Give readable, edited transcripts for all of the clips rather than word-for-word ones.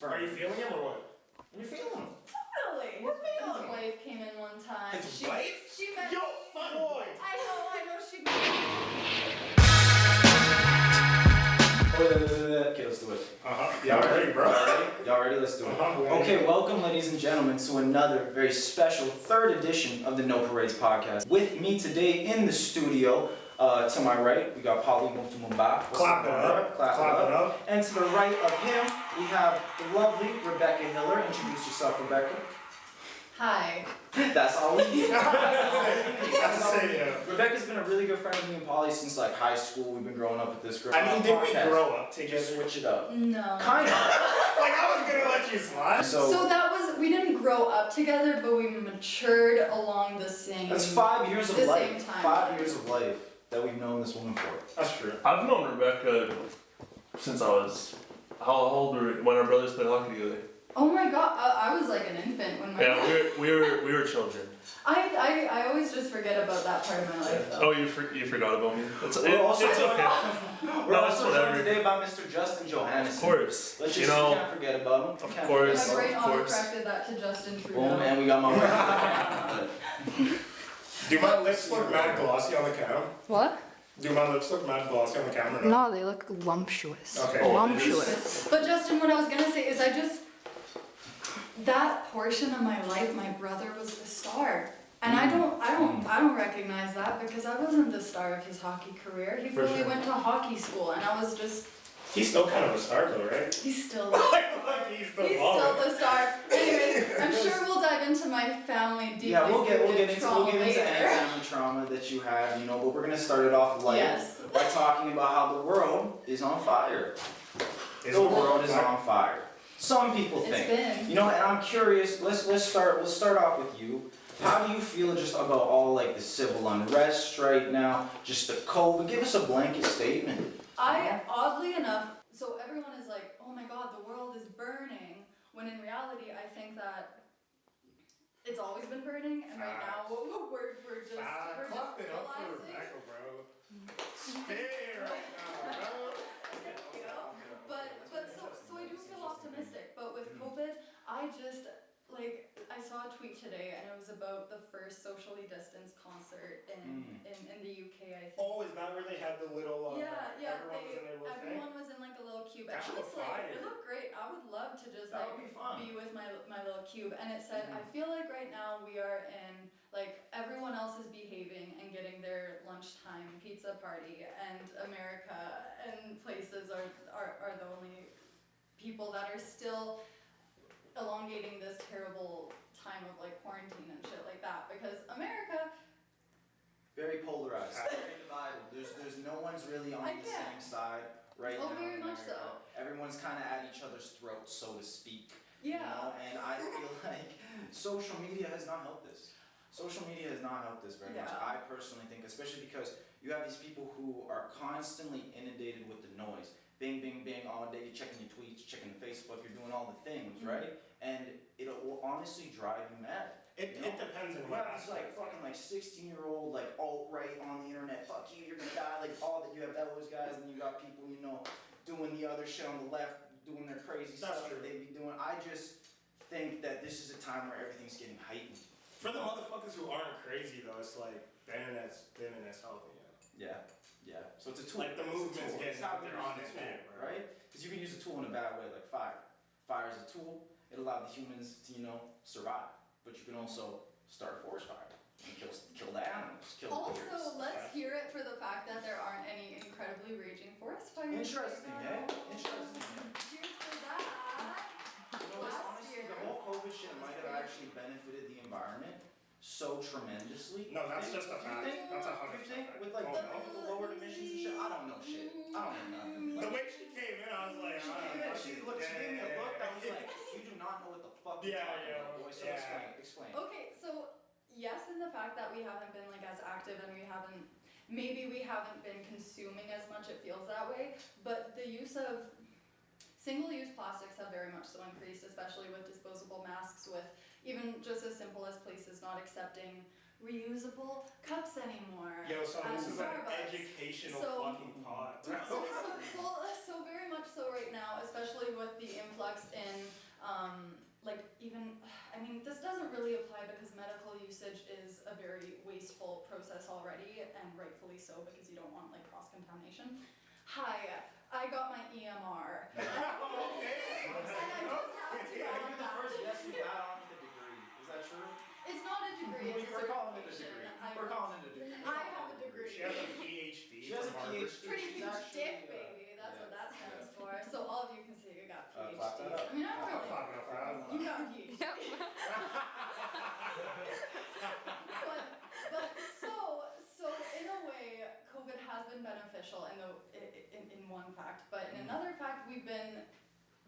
Are you feeling him or what? You feeling him? Totally. His wife came in one time. His wife? She met. Yo, fun boy. I know. She. Okay, let's do it. Y'all ready, bro? Y'all ready? Let's do it. Okay, welcome, ladies and gentlemen, to another very special third edition of the No Parades podcast. With me today in the studio, to my right, we got Paulie Mutumumba. Clap it up. Clap it up. And to the right of him, we have the lovely Rebecca Hiller. Introduce yourself, Rebecca. Hi. That's all we need. Yeah. Rebecca's been a really good friend of me and Paulie since like high school. We've been growing up with this girl. I mean, did we podcast. grow up Just together? switch it up. No. Kind of. Like, I was gonna let you slide. So that was, we didn't grow up together, but we matured along the same. That's 5 years of the life. same time. 5 years of life that we've known this woman for. That's true. I've known Rebecca since I was, how old were we, when our brothers played hockey together? Oh my god, I was like an infant when my. Yeah, we were children. I always just forget about that part of my life though. Oh, you forgot about me. It's okay. We're also joined whatever. today by Mr. Justin Johannesson. Of course. Let's You just know, can't forget about him. of Can't course. My forget brain about him. auto-corrected that to Justin Trudeau. Boom, and we got my wife. Do my lips look mad glossy on the camera? What? Do my lips look mad glossy on the camera? No, they look lumptuous. Okay. Voluptuous. But Justin, what I was gonna say is that portion of my life, my brother was the star. And I don't recognize that because I wasn't the star of his hockey career. He For fully sure. went to hockey school and I was just, He's still kind of a star though, right? he's still He's the baller. the star. Anyways, I'm sure we'll dive into my family deeply. Yeah, we'll get into trauma any later. family trauma that you have, but we're gonna start it off light Yes. by talking about how the world is on fire. Is The the world is on fire. Some people It's think. been. And I'm curious. We'll start off with you. How do you feel just about all like the civil unrest right now? Just the COVID. Give us a blanket statement. Oddly enough, so everyone is like, oh my god, the world is burning. When in reality, I think that it's always been burning, and right now we're just Clap it up for realizing. Rebecca, bro. Stay right now, bro. Thank you. But so I do feel optimistic. But with COVID, I saw a tweet today, and it was about the first socially distanced concert in the UK. I think. Oh, is that where they had the little? Yeah. Everyone was in their little thing. Everyone was in like a little cube. That And looked honestly, fire. it looked great. I would love to just That would be fun. be with my little cube. And it said, I feel like right now we are in like everyone else is behaving and getting their lunchtime pizza party, and America and places are the only people that are still elongating this terrible time of like quarantine and shit like that, because America. Very polarized. Very divided. There's no one's really on the same side right now. Very in much so. America. Everyone's kind of at each other's throats, so to speak. Yeah. And I feel like social media has not helped this. Social media has not helped this very much. Yeah. I personally think, especially because you have these people who are constantly inundated with the noise. Bing, bing, bing, all day, you're checking your tweets, checking Facebook, you're doing all the things, right? And it will honestly drive you mad. It depends on You what have this like aspect. fucking like 16-year-old like alt-right on the internet, fuck you, you're gonna die, like all that you have those guys, and you got people, doing the other shit on the left, doing their crazy That's stuff true. that they be doing. I just think that this is a time where everything's getting heightened. For the motherfuckers who aren't crazy though, it's like the internet's helping you. Yeah. So it's a tool. Like the It's a movement's tool. getting It's how we they're use on the it, tool, man, bro. right? Because you can use a tool in a bad way, like fire. Fire is a tool. It allowed the humans to, survive. But you can also start a forest fire and kill the animals, kill the deers. Also, let's hear it for the fact that there aren't any incredibly raging forest fires. Interesting, right now. eh? Interesting. Cheers for that. Honestly, the whole COVID shit might have actually benefited the environment so tremendously. No, that's just a fact. That's a You 100% think fact. with like Oh, no. the lowered emissions and shit? I don't know shit. I don't know nothing. The way she came in, I was like, She gave me a look that was like, you do not know what the fuck you're talking about, boy. So explain. Okay, so yes, in the fact that we haven't been like as active and we haven't been consuming as much, it feels that way, but the use of single-use plastics have very much so increased, especially with disposable masks, with even just as simple as places not accepting reusable cups anymore. Yo, so at this is like an Starbucks. educational So- fucking pod. So very much so right now, especially with the influx in, this doesn't really apply because medical usage is a very wasteful process already, and rightfully so because you don't want like cross-contamination. Hi, I got my EMR. And I just have to add Maybe the that. first yes we got on the degree. Is that true? It's not a degree, it's a We're calling it a certification. degree. We're calling it a degree. I have a degree. She has a PhD She has a from Harvard. PhD. Pretty She's huge actually, dick, uh, baby. That's yeah. what that stands for. So all of you can see you got clap PhDs. that up. I mean, I'm I'm really. clapping up for that. You got PhDs. but so in a way, COVID has been beneficial in one fact, but in another fact, we've been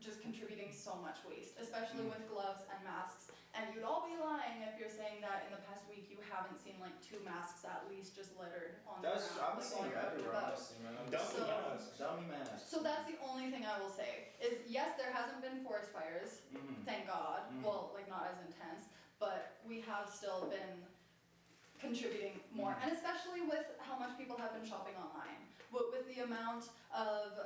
just contributing so much waste, especially with gloves and masks. And you'd all be lying if you're saying that in the past week you haven't seen like 2 masks at least just littered on the That's ground. I'm like, seeing going everywhere, about. honestly, man. Dummy So- masks. Dummy masks. So that's the only thing I will say is yes, there hasn't been forest fires, Mhm. thank God. Mhm. Well, like not as intense, but we have still been contributing more, and especially with how much people have been shopping online, with the amount of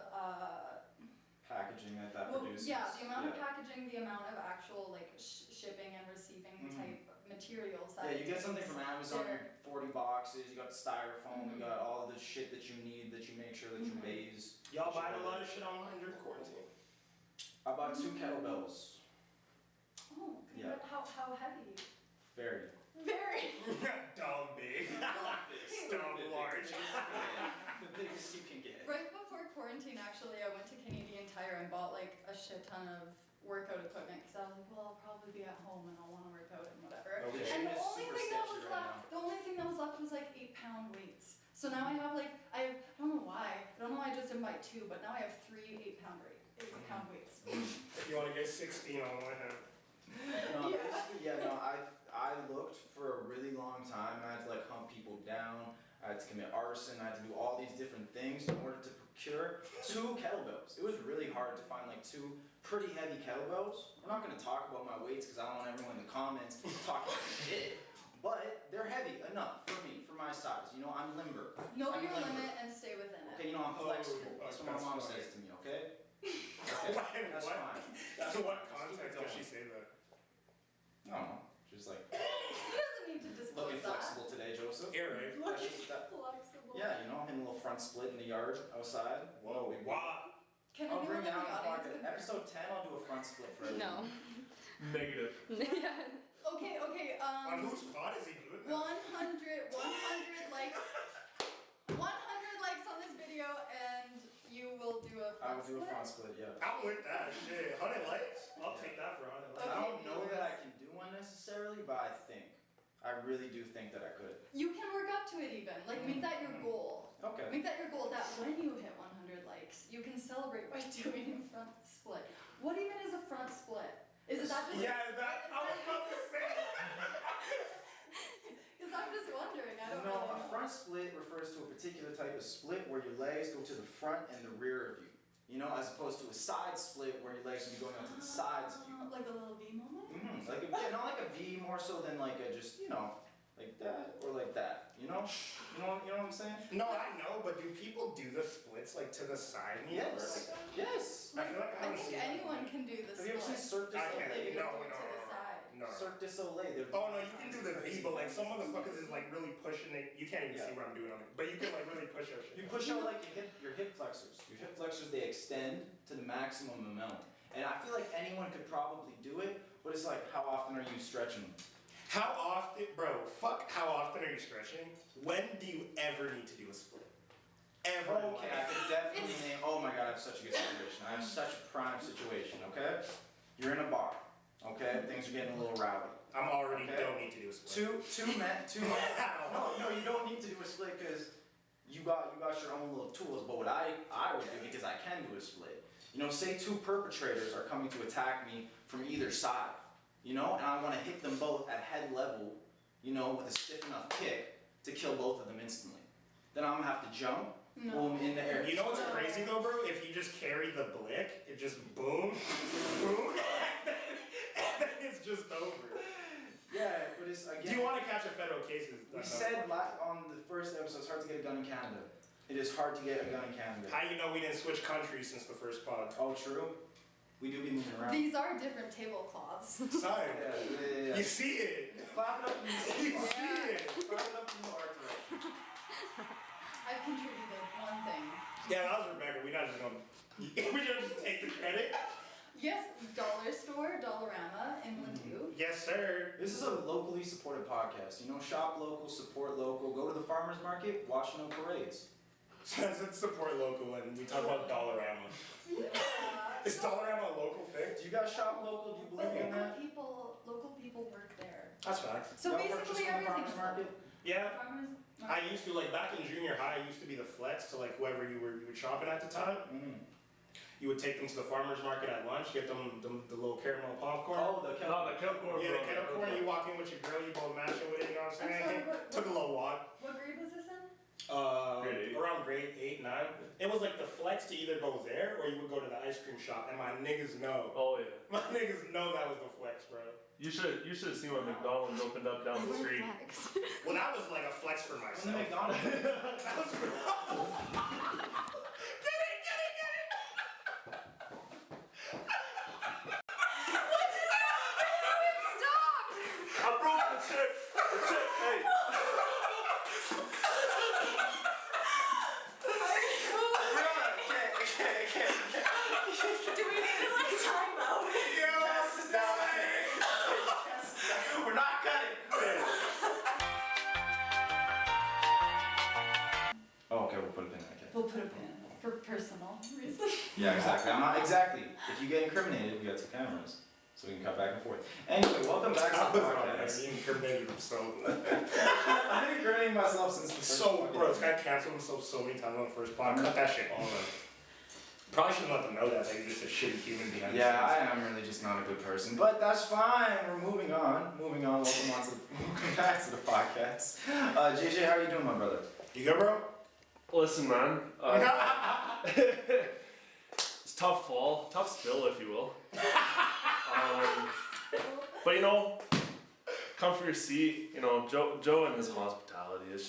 Packaging that well, produces. yeah, the amount of Yeah. packaging, the amount of actual like shipping and receiving Mhm. type materials that Yeah, you it get something takes. from Amazon, They're- 40 boxes, you got styrofoam, Mhm. you got all the shit that you need that you make sure that you Mhm. base. Y'all buying a lot of shit online during quarantine? I bought 2 kettlebells. Oh, Yeah. how heavy? Very. Very. Dumb big. Dumb large. The biggest you can get. Right before quarantine, actually, I went to Canadian Tire and bought like a shit ton of workout equipment because I was like, well, I'll probably be at home and I'll want to work out and whatever. Okay. And the It's only super thing that sketchy was right left, the only thing that was left was like 8-pound weights. So now I have I don't know why. I don't know why I just didn't buy 2, but now I have 3 8-pound weights. If you want to get 16 on one hand. No, Yeah. basically, yeah, no, I looked for a really long time. I had to like hunt people down. I had to commit arson. I had to do all these different things in order to procure 2 kettlebells. It was really hard to find like 2 pretty heavy kettlebells. We're not going to talk about my weights because I don't want everyone in the comments talking shit. But they're heavy enough for me, for my size. You know, I'm limber. Know I'm your limber. limit and stay within it. Okay, you know, I'm Oh, flexible. That's what my that's mom funny. says to me, okay? Okay, that's What? fine. So what Just keep it context does going. she say that? I don't know. Just like, He doesn't need to disclose looking that. flexible today, Joseph. Here, right? That's just that- Flexible. Yeah, you know, I'm in a little front split in the yard outside. Whoa, Big wow. Can I'll anyone bring in the down the audience pocket. confirm? Episode 10, I'll do a front split for everyone. No. Negative. Yeah. Okay, On whose pod is he doing that? 100 likes. 100 likes on this video, and you will do a I front will do a split. front split, yeah. I'm with that shit. 100 likes? I'll take that for 100 likes. I Okay, don't know that I can do one necessarily, but I think. I really do think that I could. You can work up to it even. Like, make that your goal. Okay. Make that your goal that when you hit 100 likes, you can celebrate by doing a front split. What even is a front split? Is it that just Yeah, that, I was about to say. Because I'm just wondering, I don't No, really a know. front split refers to a particular type of split where your legs go to the front and the rear of you. You know, as opposed to a side split where your legs would be going out to the sides of you. Like a little V moment? Mm-hmm. Like not like a V, more so than like a just, you know, like that or like that. You know? You know what I'm saying? No, I know, but do people do the splits like to the side? and Yes. or, like, Yes. I feel like I I haven't think seen that. anyone can do the Have you ever seen split. Cirque du I can't. Soleil? No, Do no, it to the side. no. Cirque du Soleil. Oh no, you can do the V, but like some motherfuckers is like really pushing it. You can't even Yeah. see what I'm doing on it, but you can like really push that shit. You push out like your hip flexors. Your hip flexors, they extend to the maximum amount. And I feel like anyone could probably do it, but it's like, how often are you stretching? How often, bro? Fuck. How often are you stretching? When do you ever need to do a split? Ever. in Okay, I life. could definitely name, oh my god, I have such a good situation. I have such a prime situation, okay? You're in a bar, okay? Things are getting a little rowdy. I'm already Okay. don't need to do a split. Two men. No, you don't need to do a split because you got your own little tools. But what I would do, because I can do a split, you know, say 2 perpetrators are coming to attack me from either side, you know, and I want to hit them both at head level, you know, with a stiff enough kick to kill both of them instantly. Then I'm gonna have to jump, No. boom, in the air. You know what's crazy though, bro? If you just carry the blick, it just boom, boom, and then it's just over. Yeah, but it's again. Do you want to catch a federal case? Is We said on the first episode, it's hard to get a gun in Canada. It is hard to get a gun in Canada. How you know we didn't switch countries since the first pod? Oh, true. We do be moving around. These are different tablecloths. Sorry. Yeah. You see it. Clap it up from You the see it. Clap it up from the art direction. I've contributed one thing. Yeah, that was Rebecca. We're not just gonna. We don't just take the credit. Yes, dollar store, Dollarama in Ladue. Yes, sir. This is a locally supported podcast. You know, shop local, support local, go to the farmer's market, watch no parades. Since it's support local and we talk about Dollarama. Is Dollarama a local thing? Do you guys shop local? Do you But believe in that? local people work there. That's facts. So Y'all purchase basically from the everything's farmer's market? Yeah. Farmers I used to, like, back in junior high, I used to be the flex to, like, whoever you were shopping at the time. You would take them to the farmer's market at lunch, get them the little caramel popcorn. Oh, the No, the kettle corn. Yeah, the kettle corn, you walk in with your girl, you both mash it with it, you know what I'm saying? I'm sorry, Took a little walk. What grade was this in? Grade 8. Around grade 8, 9. It was like the flex to either go there or you would go to the ice cream shop, and my niggas know. Oh yeah. My niggas know that was the flex, bro. You should have seen what McDonald's opened up down the street. Well, that was like a flex for From myself. the McDonald's. That was for... Get it! Stop! I broke the chick. The chick. Hey. Do we need to like time out? We're not cutting. Oh, okay, we'll put a pin in that. We'll put a pin for personal reasons. Yeah, exactly. I'm not exactly. If you get incriminated, we got two cameras, so we can cut back and forth. Anyway, welcome back to the podcast. You incriminated himself. I've been incriminating myself since the first So, podcast. bro, this guy canceled himself so many times on the first pod. Cut that shit all out. Probably shouldn't let them know that. They're just a shitty human behind Yeah, the scenes. I am really just not a good person, but that's fine. We're moving on. Welcome back to the podcast. JJ, how are you doing, my brother? You good, bro? Listen, man. It's tough fall, tough spill, if you will. But you know, come for your seat. You know, Joe and his hospitality. It's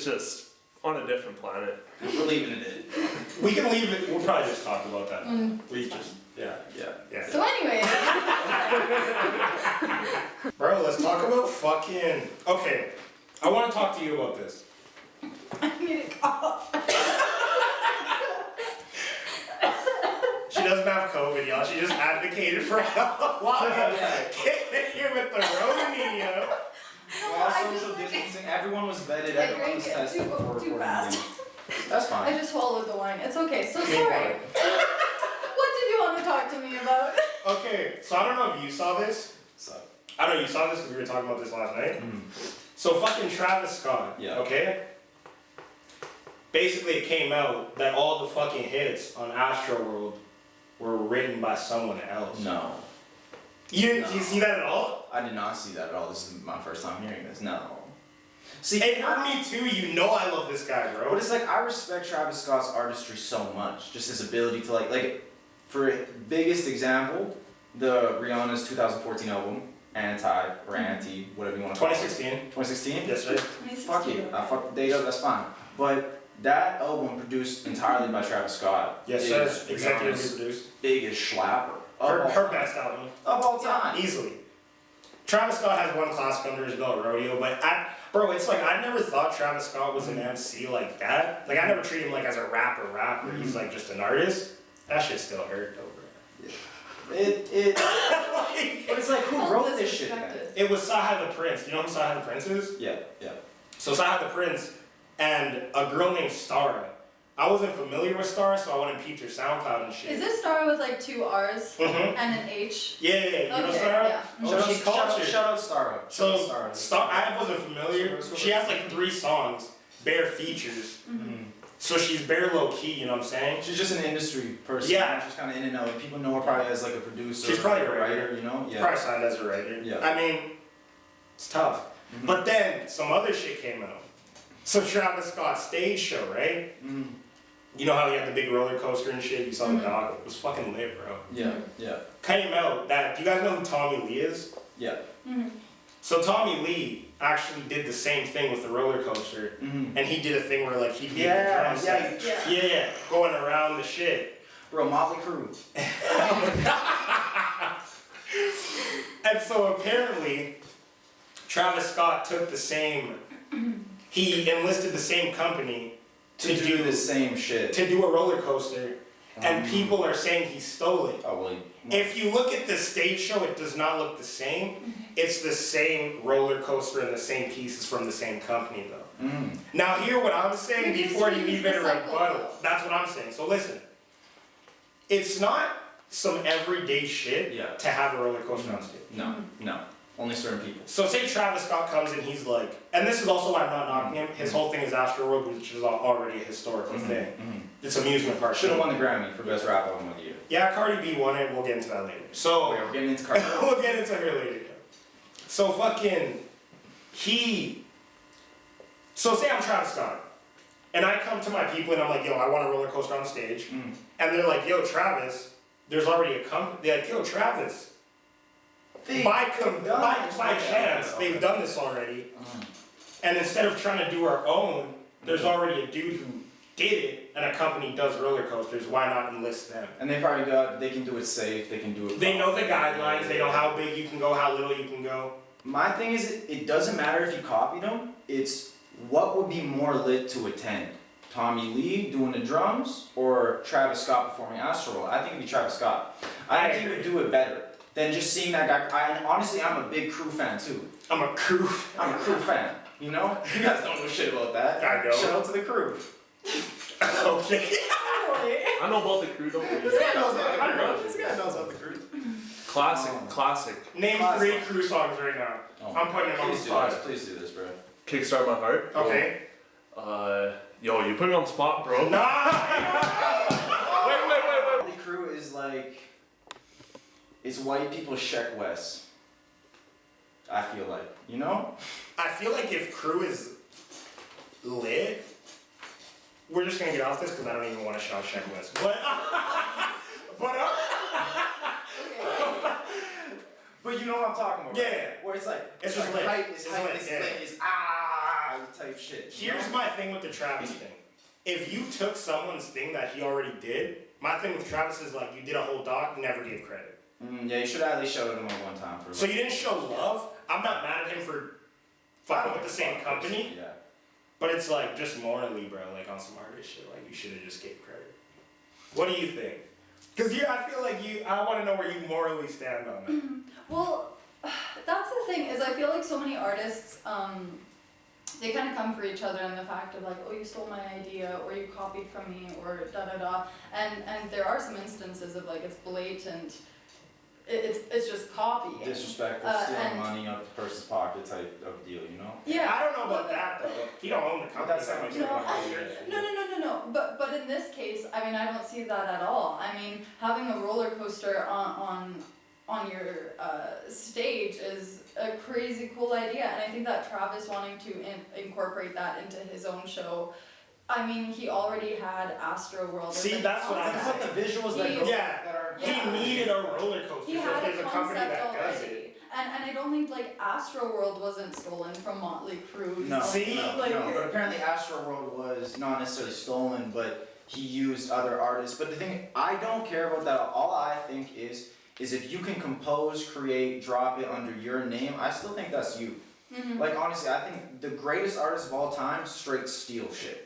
just on a different planet. We're leaving it in. We can leave it. We'll probably just talk about that. We just, yeah. So anyway, Bro, let's talk about fucking. Okay, I want to talk to you about this. I need a cough. She doesn't have COVID, y'all. She just advocated for how long. Get here with the Romania. While social distancing, everyone was vetted, everyone was tested before too recording fast. the game. That's I fine. just swallowed the wine. It's okay. So Me sorry. water. What did you want to talk to me about? Okay, so I don't know if you saw this. So, I know you saw this because we were talking about this last night. So fucking Travis Scott, Yeah. okay? Basically, it came out that all the fucking hits on Astroworld were written by someone else. no. You No. see that at all? I did not see that at all. This is my first time hearing this. No. See, It hurt me too. You know I love this guy, bro. But it's like, I respect Travis Scott's artistry so much. Just his ability to like, for biggest example, the Rihanna's 2014 album, Anti, or Anti, whatever you want to call it. 2016. 2016? Yes, sir. Fuck it. I fucked the date up, that's fine. But that album produced entirely by Travis Scott. Yes, sir. is Executive Rihanna's produced. biggest schlapper Her best album. of all time. Easily. Travis Scott has one classic under his belt, Rodeo, but bro, it's like I never thought Travis Scott was an MC like that. Like I never treated him like as a rapper. He's like just an artist. That shit still hurt though, bro. But it's like, who Felt wrote this shit then? disrespected. It was Saha the Prince. You know who Saha the Prince is? Yeah. So Saha the Prince and a girl named Stara. I wasn't familiar with Stara, so I went and peeped her SoundCloud and shit. Is this star with like 2 R's Mm-hmm. and an H? Yeah. You know Okay, Stara? yeah. Oh, she cultured. Shout out Starro. So I wasn't familiar. She has like 3 songs, bare features. So she's bare low key, you know what I'm saying? She's just an industry person. Yeah. She's kind of in and out. People know her probably as like a producer. She's probably a or writer. you know? Yeah. Probably signed as a writer. Yeah. I mean, it's tough. Mhm. But then some other shit came out. So Travis Scott's stage show, right? You know how he had the big roller coaster and shit? You saw the dog. It was fucking lit, bro. Yeah. Came out that, do you guys know who Tommy Lee is? Yeah. Mm-hmm. So Tommy Lee actually did the same thing with the roller coaster, Mhm. and he did a thing where like he'd be in the Yeah, drum set. Yeah, going around the shit. Bro, Motley Crue. And so apparently, Travis Scott took the same. He enlisted the same company To do the same shit. to do a roller coaster, and people are saying he stole it. Oh, well, If you look at the stage show, it does not look the same. It's the same roller coaster and the same pieces from the same company, though. Now, hear what I'm saying You just before you use even the cycle, rebuttal. though. That's what I'm saying. So listen, it's not some everyday shit Yeah. to have a roller coaster on stage. no. Only certain people. So say Travis Scott comes and he's like, and this is also why I'm not knocking him. His whole thing is Astroworld, which is already a historical thing. It's amusement park. Should have won the Grammy for Best Rap Album of the Year. Yeah, Cardi B won it. We'll get into that later. So. Oh, yeah, we're getting into Cardi. We'll get into her later. So fucking, so say I'm Travis Scott, and I come to my people and I'm like, yo, I want a roller coaster on stage, and they're like, yo, Travis, there's already a company. They're like, yo, Travis, by chance, they've done this already, and instead of trying to do our own, there's already a dude who did it, and a company does roller coasters. Why not enlist them? And they can do it safe, they can do it. They know the properly. guidelines. They know how big you can go, how little you can go. My thing is, it doesn't matter if you copied them, it's what would be more lit to attend? Tommy Lee doing the drums, or Travis Scott performing Astroworld? I think it'd be Travis Scott. I think he would do it better than just seeing that guy. And honestly, I'm a big Crew fan too. I'm a Crew fan, you know? You guys don't know shit about that. I know. Shout out to the Crew. Okay. I know about the Crew, don't worry. This guy knows about the Crew. Classic. Name Classic. 3 Crew songs right now. I'm putting him on the spot. Please do this, bro. Kickstart My Heart. Okay. Yo, you put me on the spot, bro. Nah! The Crew is like, it's white people's Sheck West. I feel like, you know? I feel like if Crew is lit, we're just gonna get off this because I don't even want to shout Sheck West. But you know what I'm talking about, right? Yeah. Where it's like, It's just lit. hype, It's lit, it's yeah. lit, it's type shit. you Here's know? my thing with the Travis thing. If you took someone's thing that he already did, my thing with Travis is like, you did a whole doc, never gave credit. Yeah, you should at least show it him one time for. So you didn't show love. I'm not mad at him for fucking with the same company. Yeah. But it's like, just morally, bro, like on some artist shit, like you should have just gave credit. What do you think? Cause I feel like I wanna know where you morally stand on that. Well, that's the thing, is I feel like so many artists, they kind of come for each other in the fact of like, oh, you stole my idea, or you copied from me, or da-da-da. And there are some instances of like, it's blatant, it's just copying. Disrespectful, stealing money out the person's pocket type of deal, you know? Yeah. I don't know about that though. He don't own the company. That's that much. No. But in this case, I mean, I don't see that at all. I mean, having a roller coaster on your stage is a crazy cool idea, and I think that Travis wanting to incorporate that into his own show. I mean, he already had Astroworld. See, that's what I'm concept. Put the visuals that go, Yeah. that are. He needed a roller coaster, He so had there's a a company concept that does already. it. And I don't think like Astroworld wasn't stolen from Motley Crue. No, See? no, but apparently Astroworld was not necessarily stolen, but he used other artists. But the thing, I don't care about that. All I think is if you can compose, create, drop it under your name, I still think that's you. Like honestly, I think the greatest artists of all time straight steal shit.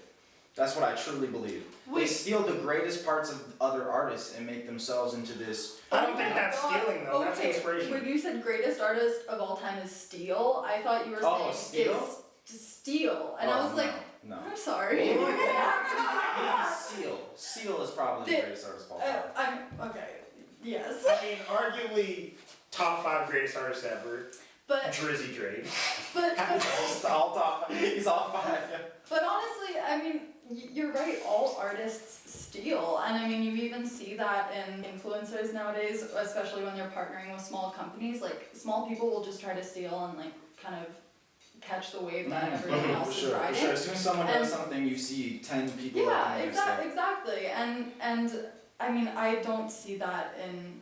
That's what I truly believe. They steal the greatest parts of other artists and make themselves into this. I don't think that's stealing though, that's Okay, inspiration. when you said greatest artist of all time is steal, I thought you were saying steal? it's to steal, and I was like, no. I'm sorry. Maybe Seal is probably the greatest artist of all time. I'm okay. Yes. I mean, arguably top 5 greatest artists ever. But Drizzy Drake. He's all top. He's all 5. But honestly, I mean, you're right. All artists steal, and I mean, you even see that in influencers nowadays, especially when they're partnering with small companies. Like, small people will just try to steal and like kind of catch the wave that everyone else is riding. For sure. As soon as someone does something, you see 10 people. Yeah, exactly. And I mean, I don't see that in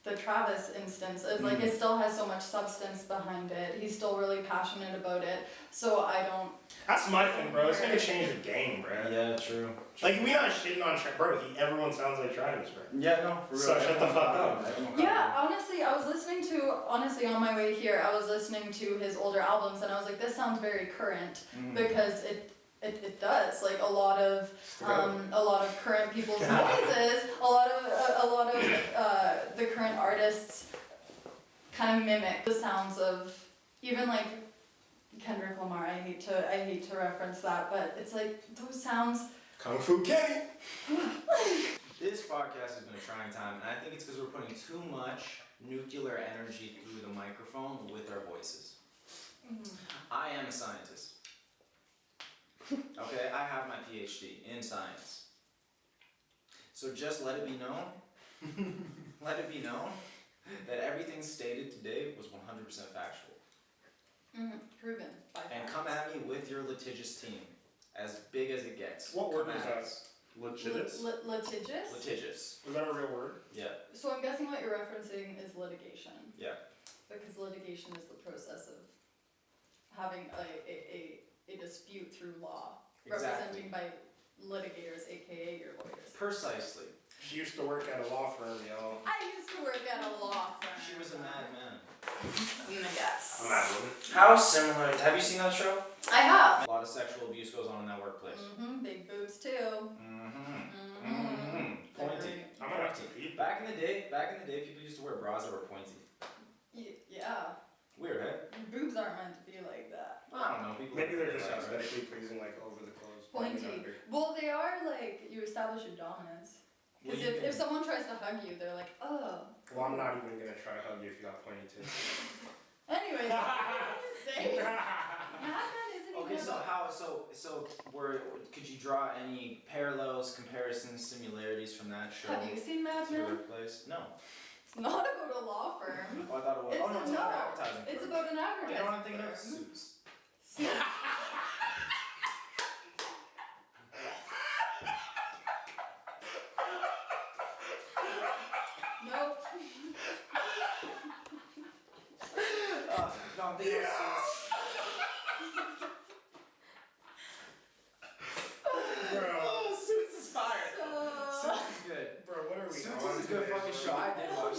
the Travis instance is like it still has so much substance behind it. He's still really passionate about it. So I don't. That's my thing, bro. It's gonna change the game, bro. Yeah, true. Like, we not shitting on bro. Everyone sounds like Travis, bro. Yeah, no, for real. So shut the fuck up. Yeah, honestly, I was listening to, on my way here, I was listening to his older albums and I was like, this sounds very current because it does. Like a lot of current people's noises, a lot of the current artists kind of mimic the sounds of even like Kendrick Lamar. I hate to reference that, but it's like those sounds. Kung Fu Kenny. This podcast has been a trying time, and I think it's because we're putting too much nuclear energy through the microphone with our voices. I am a scientist. Okay, I have my PhD in science. So just let it be known, that everything stated today was 100% factual. Proven by And facts. come at me with your litigious team, as big as it gets. What word Come is at that? us. Litigious? Litigious? Litigious. Is that a real word? Yeah. So I'm guessing what you're referencing is litigation. Yeah. Because litigation is the process of having a dispute through law. Exactly. Representing by litigators, aka your lawyers. Precisely. She used to work at a law firm, yo. I used to work at a law firm. She was a madman. Yes. I'm not woman. How similar? Have you seen that show? I have. A lot of sexual abuse goes on in that workplace. Big boobs too. Pointy. I'm gonna have to eat. Back in the day, people used to wear bras that were pointy. Yeah. Weird, eh? Boobs aren't meant to be like that. I don't know. People. Maybe they're just like that, right? aesthetically pleasing, like over the clothes. Pointy. Well, they are like, you establish your dominance. What Because do you if think? someone tries to hug you, they're like, oh. Well, I'm not even gonna try to hug you if you got pointy tits. Anyways, I'm just saying. Madman isn't Okay, even so about- how? So, could you draw any parallels, comparisons, similarities from that show Have you seen to your Madman? workplace? No. It's not about a law firm. Oh, I thought it was. It's Oh no, it's about an advertising. It's firm. about an You know advertising what I'm thinking of? firm. Suits. Nope. No, I'm thinking of Suits. Bro, Suits is fire. So, Suits is good. bro, what are we Suits on is a good today, fucking bro? show. I did watch.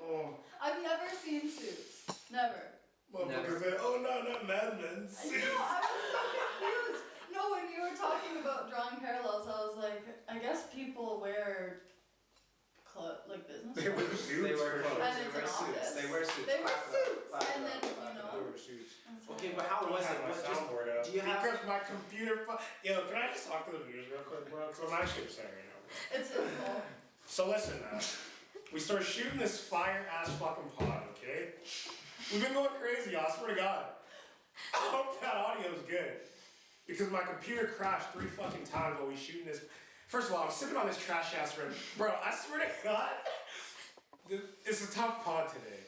Oh, I've never seen Suits. Never. motherfuckers said, oh no, not Mad Men. I know, I was so confused. No, when you were talking about drawing parallels, I was like, I guess people wear like business They wear clothes. suits. They wear for clothes. And They it's wear an suits. office. They wear suits. They wear Clap it up. suits, Clap it and up. then, Clap you it know. up. They wear suits. That's Okay, right. but how I was have it? my Just soundboard up. do you have- Because my computer yo, can I just talk to the viewers real quick, bro? Because I'm actually upset right now, bro. It's his fault. So listen now. We start shooting this fire ass fucking pod, okay? We've been going crazy, I swear to God. I hope that audio's good. Because my computer crashed 3 fucking times while we shooting this. First of all, I'm sipping on this trash ass rim. Bro, I swear to God, it's a tough pod today.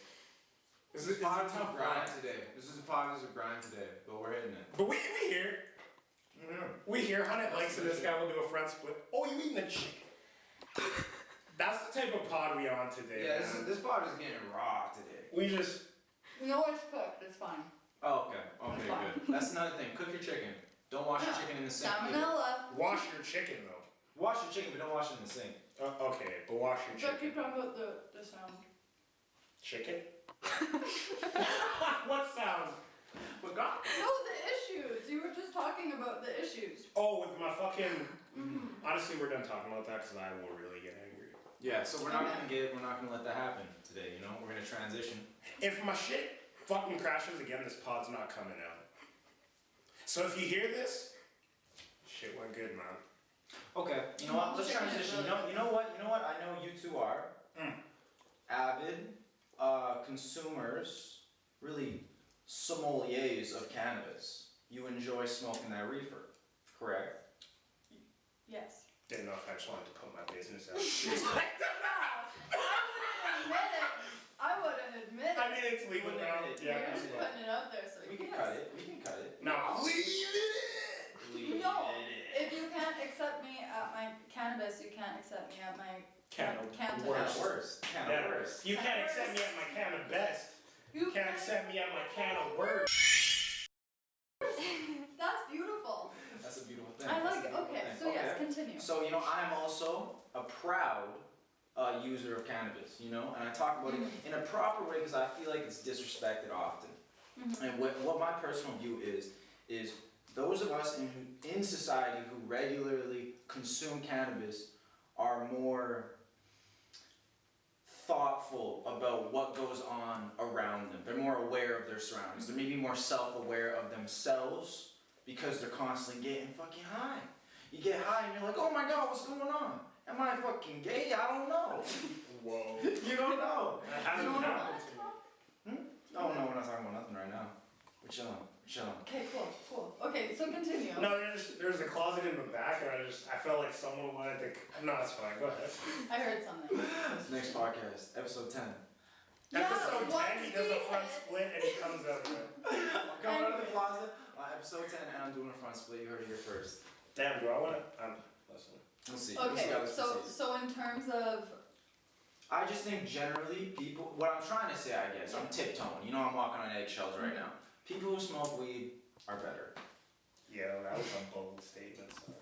This It's is a part of tough the grind pod. today. This is a part of the grind today, but we're hitting it. But we here. We here, 100 likes and this guy will do a front split. Oh, you eating the chicken? That's the type of pod we on today. Yeah, man. this part is getting raw today. We just. No, it's cooked. It's fine. Oh, okay. Okay, Fine. good. That's another thing. Cook your chicken. Don't wash your chicken in the sink. either. Salmonella. Wash your chicken though. Wash your chicken, but don't wash it in the sink. Okay, but wash your But keep chicken. talking about the sound. Chicken? What sound? But God. No, the issues. You were just talking about the issues. Oh, with my fucking. Honestly, we're done talking about that because I will really get angry. Yeah, so we're not gonna let that happen today. You know, we're gonna transition. If my shit fucking crashes again, this pod's not coming out. So if you hear this, shit went good, man. Okay, you know what? Let's Chicken is transition. really You know what? I know you two are avid consumers, really sommeliers of cannabis. You enjoy smoking that reefer, correct? Yes. Didn't know if I just wanted to put my business out. I wouldn't admit it. I mean, it's legal now. You're Yeah. just putting it out there, so We can yes. cut it. We can cut it. No, leave it. Leave No. it. If you can't accept me at my cannabis, you can't accept me at my Can of Can't worst. Worst. Can Yeah. of worst. You can't accept me at my can of best. You can't accept me at my can of worst. That's beautiful. That's a beautiful thing. I That's a like. beautiful Okay, thing. so yes, continue. So, I'm also a proud user of cannabis, and I talk about it in a proper way because I feel like it's disrespected often. And what my personal view is those of us in society who regularly consume cannabis are more thoughtful about what goes on around them. They're more aware of their surroundings. They're maybe more self-aware of themselves because they're constantly getting fucking high. You get high and you're like, oh my god, what's going on? Am I fucking gay? I don't know. Whoa. You don't know. How You do don't you know. know? Oh no, we're not talking about nothing right now. We're chilling. Okay, cool. Okay, so continue. No, there's a closet in the back, and I felt like someone wanted to. No, it's fine. Go ahead. I heard something. Next podcast, episode 10. Episode 10, he does a front once split, and he comes out of it. I'm coming out of the closet. Episode 10, and I'm doing a front split. You heard it here first. Damn, do I want to? Listen. We'll see. Okay, We'll see how this proceeds. so in terms of I just think generally people, what I'm trying to say, I guess, I'm tiptoeing. I'm walking on eggshells right now. People who smoke weed are better. Yeah, that was a bold statement. So.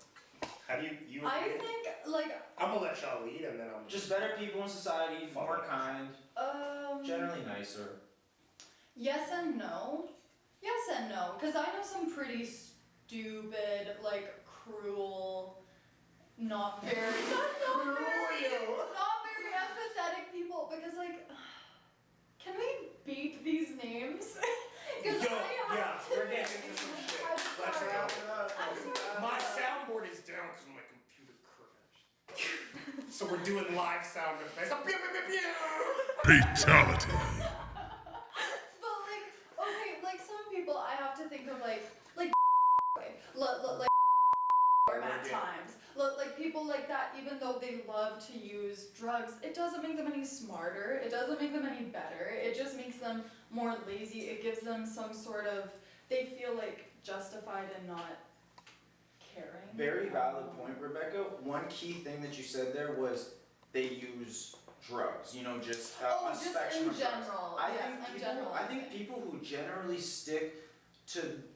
How do you? I agree? think like I'm gonna let y'all lead, and then I'm Just better people in society, more kind, um generally nicer. yes and no. Yes and no, because I know some pretty stupid, like cruel, not very empathetic people. Because like, can we beep these names? Yo, Because yeah, we're getting into some shit. Let's sorry. go. My soundboard is down because my computer crashed. So we're doing live sound effects. Pew, pew, pew, pew. Fatality. But like, okay, like some people I have to think of like at times. Like people like that, even though they love to use drugs, it doesn't make them any smarter. It doesn't make them any better. It just makes them more lazy. It gives them some sort of, they feel like justified in not caring. Very valid point, Rebecca. One key thing that you said there was they use drugs. Just a just spectrum in of drugs. general. I think people who generally stick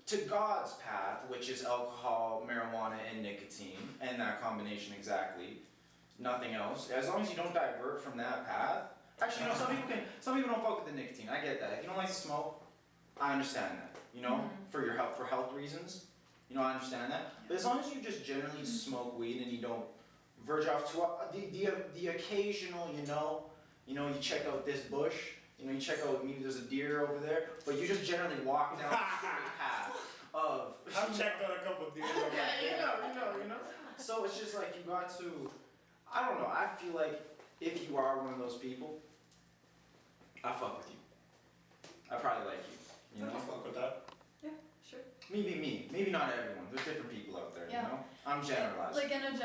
to God's path, which is alcohol, marijuana, and nicotine, and that combination exactly, nothing else. As long as you don't divert from that path. Actually, some people don't fuck with the nicotine. I get that. If you don't like to smoke, I understand that. For your health, for health reasons, I understand that. But as long as you just generally smoke weed and you don't verge off to the occasional, you check out this bush. You check out, maybe there's a deer over there, but you just generally walk down the straight path of. I've checked out a couple deals. you know. So it's just like you got to, I don't know, I feel like if you are one of those people, I fuck with you. I probably like you, I fuck with that. Yeah, sure. Maybe me, maybe not everyone, there's different people out there, Yeah. I'm generalizing. Like in a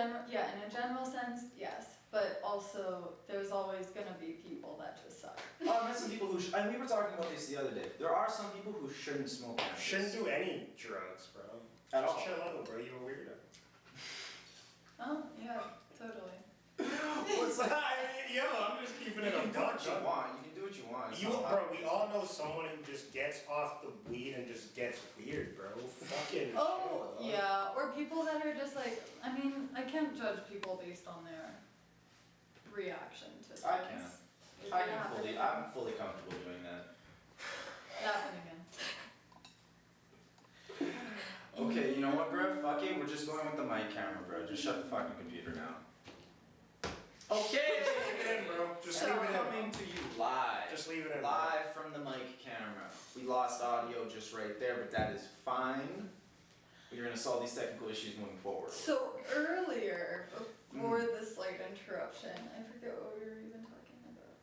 general sense, yes. But also, there's always gonna be people that just suck. I met some people who, and we were talking about this the other day, there are some people who shouldn't smoke cannabis. Shouldn't do any drugs, bro. At Just all. chill out, bro. You a weirdo. Oh, yeah, totally. What's that? I'm just keeping it You a can do buck. what you want, you can do what you want. It's You, not bro, my we all know someone who just gets off the weed and just gets weird, bro. Fucking Oh, chill, dog. yeah. Or people that are just like, I mean, I can't judge people based on their reaction to things. I can. It I can can happen fully, again. I'm fully comfortable doing that. It happened again. Okay, you know what, bro? Fuck it, we're just going with the mic camera, bro. Just shut the fucking computer down. Okay, Just leave it in, bro. Just so leave it in. coming to you live. Just leave it in. Live from the mic camera. We lost audio just right there, but that is fine. We're gonna solve these technical issues moving forward. So earlier, before the slight interruption, I forget what we were even talking about.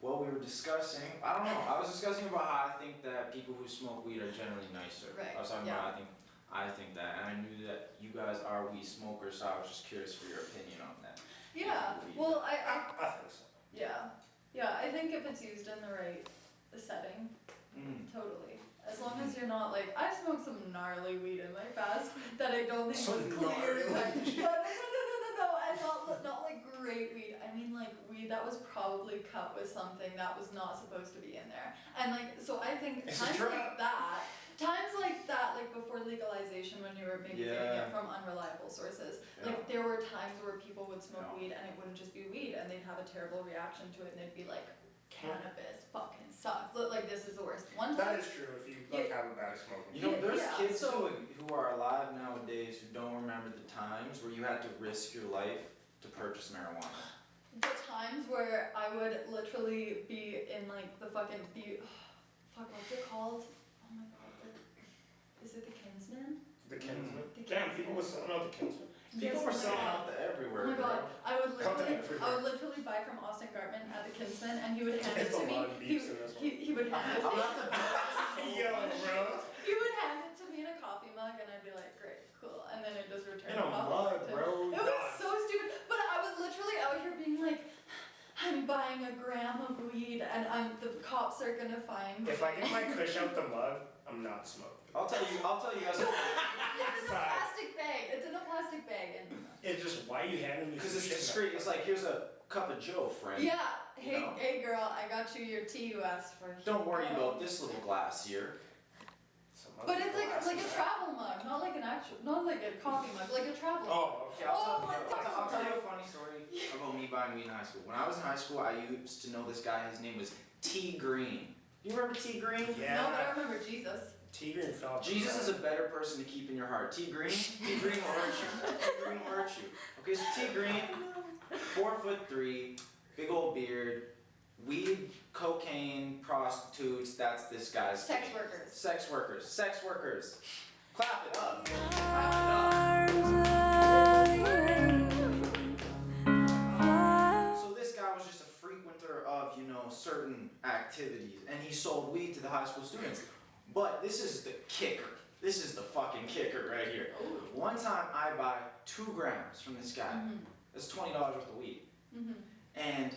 Well, we were discussing, I don't know, I was discussing about how I think that people who smoke weed are generally nicer. Right, I was talking yeah. about I think that, and I knew that you guys are weed smokers, so I was just curious for your opinion on that. Yeah, Weed. well, I think so. yeah, I think if it's used in the right setting, totally. As long as you're not like, I smoked some gnarly weed in my past that I don't think Some was clear. gnarly No, I thought not like great weed. I mean like weed that was probably cut with something that was not supposed to be in there. And like so I think It's times true. like that, like before legalization when you were maybe getting Yeah. it from unreliable sources, Yeah. like there were times where people would smoke Yeah. weed and it wouldn't just be weed and they'd have a terrible reaction to it and they'd be like, cannabis fucking sucks. Look, like this is the worst. One time That is true if you like have a bad smoking. You know, there's Yeah, kids so- who are alive nowadays who don't remember the times where you had to risk your life to purchase marijuana. the times where I would literally be in like the fucking fuck what's it called? Oh my god, is it the Kinsman? The Kinsman. The Damn, Kinsman. people were selling out the Kinsman. People Yes, were oh my selling God. out to everywhere, Oh my god, bro. I would literally buy from Austin Gartman at the Kinsman and he would hand it There's to a me. lot of beefs in this one. He would hand it I'm not the Yo, bro. he would hand it to me in a coffee mug and I'd be like, great, cool. And then I'd just return In a the coffee mug, mug to him. bro. It was so stupid, but I was literally out here being like, I'm buying a gram of weed and the cops are gonna find me. If I get my kush out the mug, I'm not smoking. I'll tell you guys. It's in a plastic bag. It's in a plastic bag and It's just why you handing me Because some it's shit discreet. that- It's like, here's a cup of Joe, friend. yeah. You Hey, know? hey girl, I got you your tea you asked for. Don't worry about this little glass here. some But other it's like a glasses. travel mug, not like an actual, not like a coffee mug, like a travel mug. Oh, okay. Okay, Oh my I'll tell God. you a funny story about me buying weed in high school. When I was in high school, I used to know this guy. His name was T Green. You remember T Green? Yeah. No, but I remember Jesus. Tigre and Falcon. Jesus is a better person to keep in your heart. T Green will hurt you. T Green will hurt you. Okay, so T Green, 4'3", big old beard, weed, cocaine, prostitutes. That's this guy's Sex thing. workers. Sex workers. Sex workers. Clap it up. So this guy was just a frequenter of, certain activities, and he sold weed to the high school students. But this is the kicker. This is the fucking kicker right here. One time I buy 2 grams from this guy. That's $20 worth of weed. And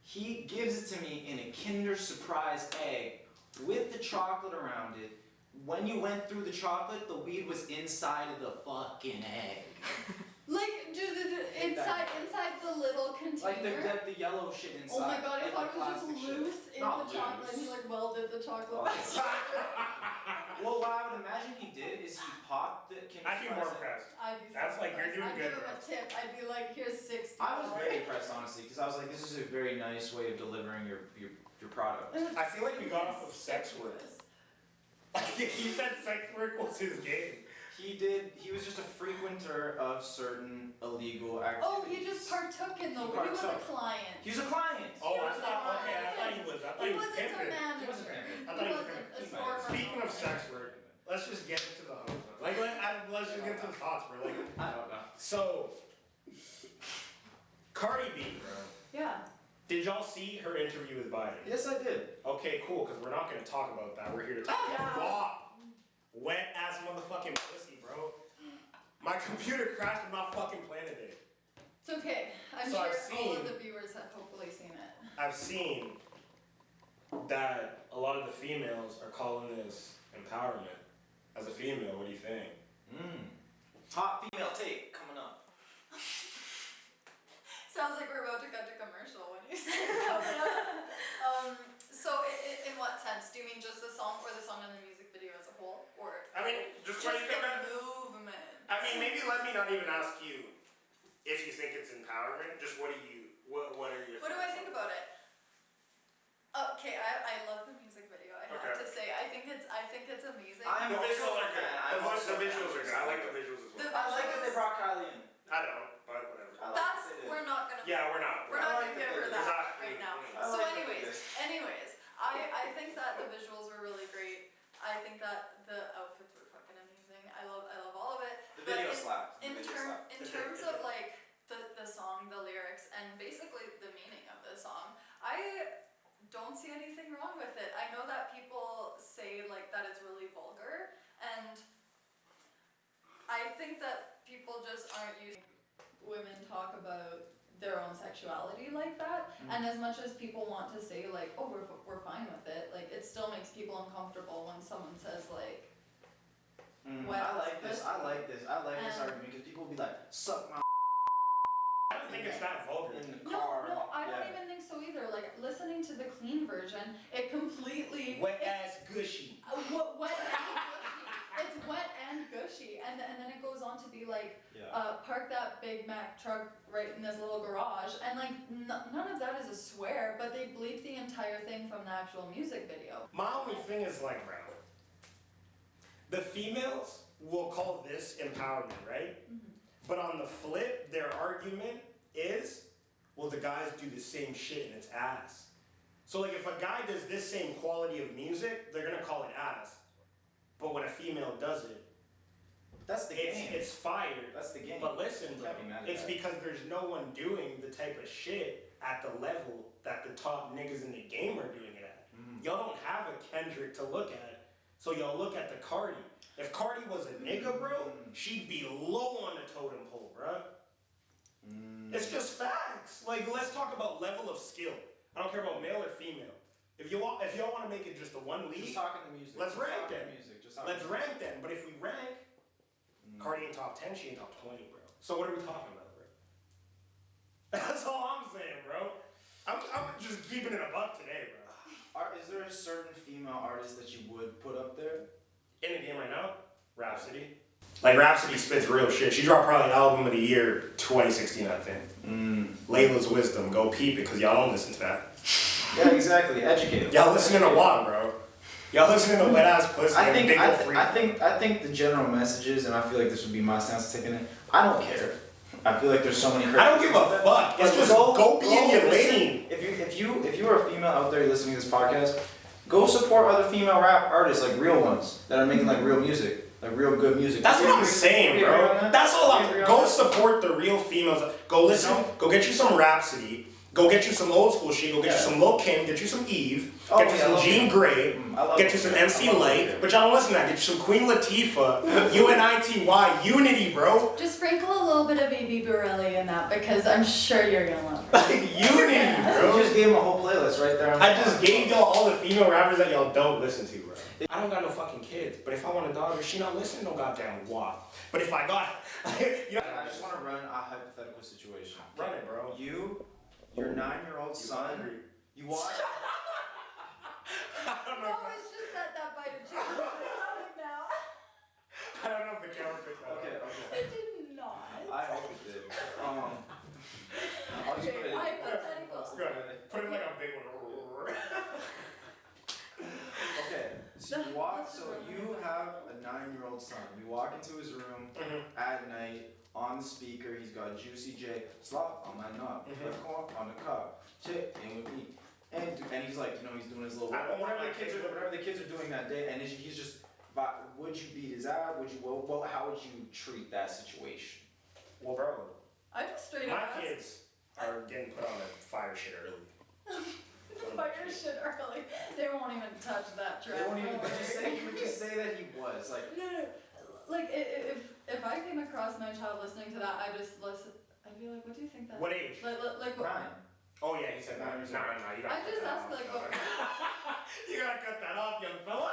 he gives it to me in a Kinder Surprise egg with the chocolate around it. When you went through the chocolate, the weed was inside of the fucking egg. Like, inside the little Like container. the yellow shit inside. Oh my god, I like thought the it was just plastic shit. loose in Not the chocolate and he loose. like welded the chocolate Oh. back. Well, what I would imagine he did is he popped the Kinder I'd be more Surprise egg. impressed. I'd be so That's like, you're impressed. doing I'd good, give him bro. a tip. I'd be like, here's 60. I was very impressed, honestly, because I was like, this is a very nice way of delivering your product. I feel like we got off of sex work. He said sex work was his game. He was just a frequenter of certain illegal activities. Oh, he just partook in the. He He was a partook. client. He was a client. Oh, I was thought, a okay, I thought he client. was, I thought He he was wasn't a pimping. manager. He wasn't pimping. I thought he was wasn't a pimping. storefront Speaking of owner. sex work, let's just get into the hose. Like, let's just get to the thoughts, bro. Like, I don't know. so, Cardi B, bro. Yeah. Did y'all see her interview with Biden? Yes, I did. Okay, cool, because we're not going to talk about that. We're here to talk about Yeah. WAP. Wet ass motherfucking pussy, bro. My computer crashed. I'm not fucking playing today. It's okay. I'm So sure I've all of seen- the viewers have hopefully seen it. I've seen that a lot of the females are calling this empowerment. As a female, what do you think? Hot female take coming up. Sounds like we're about to cut to commercial when you say that. So in what sense? Do you mean just the song or the song and the music video as a whole? Or I mean, just just what do you think? the movement? I mean, maybe let me not even ask you if you think it's empowerment. Just what are your What do I think about it? Okay, I love the music video. I have to say, I think it's amazing. I'm The also visuals a are good. fan. I'm The also a visuals fan. are good. I like the visuals as well. I like that they brought Kylie in. I don't, but whatever. I like That's that they did. we're not gonna. Yeah, we're not. We're not I like gonna give her that that exactly. right now. I So like that anyways, I think that the visuals were really great. I think that the outfits were fucking amazing. I love all of it. The But video in- slapped. The In video term slapped. in terms of like the song, the lyrics, and basically the meaning of the song, I don't see anything wrong with it. I know that people say like that it's really vulgar, and I think that people just aren't using women talk about their own sexuality like that. And as much as people want to say like, oh, we're fine with it, like it still makes people uncomfortable when someone says like, Mm, Wet I ass like this. pussy. I like this And- argument because people will be like, suck my don't think it's that vulgar. in the No, car. no, I yeah. don't even think so either. Like listening to the clean version, it completely Wet ass gushy. wet and gushy. It's wet and gushy, and then it goes on to be like, Yeah. park that Big Mac truck right in this little garage, and like none of that is a swear, but they bleep the entire thing from the actual music video. My only thing is like, bro, the females will call this empowerment, right? But on the flip, their argument is, well, the guys do the same shit and it's ass. So like if a guy does this same quality of music, they're gonna call it ass. But when a female does it, That's the game. it's fire. That's the game. But listen, bro, Can't be mad at it's that. because there's no one doing the type of shit at the level that the top niggas in the game are doing it at. Y'all don't have a Kendrick to look at, so y'all look at the Cardi. If Cardi was a nigga, bro, she'd be low on the totem pole, bro. It's just facts. Like, let's talk about level of skill. I don't care about male or female. If y'all want to make it just a one league, Just talking the music. let's Just rank talking them. the music. Just talking let's the rank them. But if we rank, Cardi ain't top 10, she ain't top 20, bro. So what are we talking about, bro? That's all I'm saying, bro. I'm just keeping it a buck today, bro. Is there a certain female artist that you would put up there? In the game right now, Rhapsody. Like, Rhapsody spits real shit. She dropped probably album of the year 2016, I think. Layla's Wisdom. Go peep it, because y'all don't listen to that. Yeah, exactly. Educate them. Y'all listening to WAP, bro. Y'all listening to Wet Ass Pussy I and think Big I, Ol' th- Freak. I think the general message is, and I feel like this would be my stance of taking it. I don't care. I feel like there's so many. I don't give a fuck. It's just go be in your listen. lane. If you are a female out there listening to this podcast, go support other female rap artists, like real ones that are making like real music, like real good music. That's Do what you I'm agree- saying, do you agree on bro. that? That's all Do you agree I'm. on Go that? support the real females. Go listen. No. Go get you some Rhapsody. Go get you some old school shit. Go get you Yeah. some Lil Kim. Get you some Eve. Oh, Get you yeah, I some love Jean it. Grey. I love Get it. you some I MC love Light. it. But y'all don't listen to that. Get you some Queen Latifah. UNITY. Unity, bro. Just sprinkle a little bit of Evie Borelli in that because I'm sure you're gonna love her. Like Unity, You bro. just gave him a whole playlist right there. On I the just podcast. gave y'all all the female rappers that y'all don't listen to, bro. I don't got no fucking kids, but if I want a daughter, she not listening to no goddamn WAP. But if I got, you know, I just want to run a hypothetical situation. run it, bro. Your 9-year-old son. hungry. You watch. I don't know. No, it's just that bite of chicken that is happening now. I don't know if the camera picked that Okay. up. Okay. It did not. I hope it did. I'll just Okay, put it in. hypothetical. Good. Put it like a big one. Okay, so you walk. So you have a 9-year-old son. You walk into his room at night on the speaker. He's got Juicy J. Slop on my knob. Put corn on the cob. Chip in with me. And he's like, he's doing his little I don't want whatever my the kids kids are whatever the kids are doing that day. And he's just. But would you beat his ass? Would you? Well, how would you treat that situation? Well, bro, I just straight my up asked. kids are getting put on the fire shit early. Fire shit early. They won't even touch that track. They won't even. Don't worry. You would just say that he was like. No. Like if I came across my child listening to that, I just listen. I'd be like, what do you think that? What age? Like what? 9. Oh yeah, he said no. No, you gotta I cut just that asked off. like what? You gotta cut that off, young fella.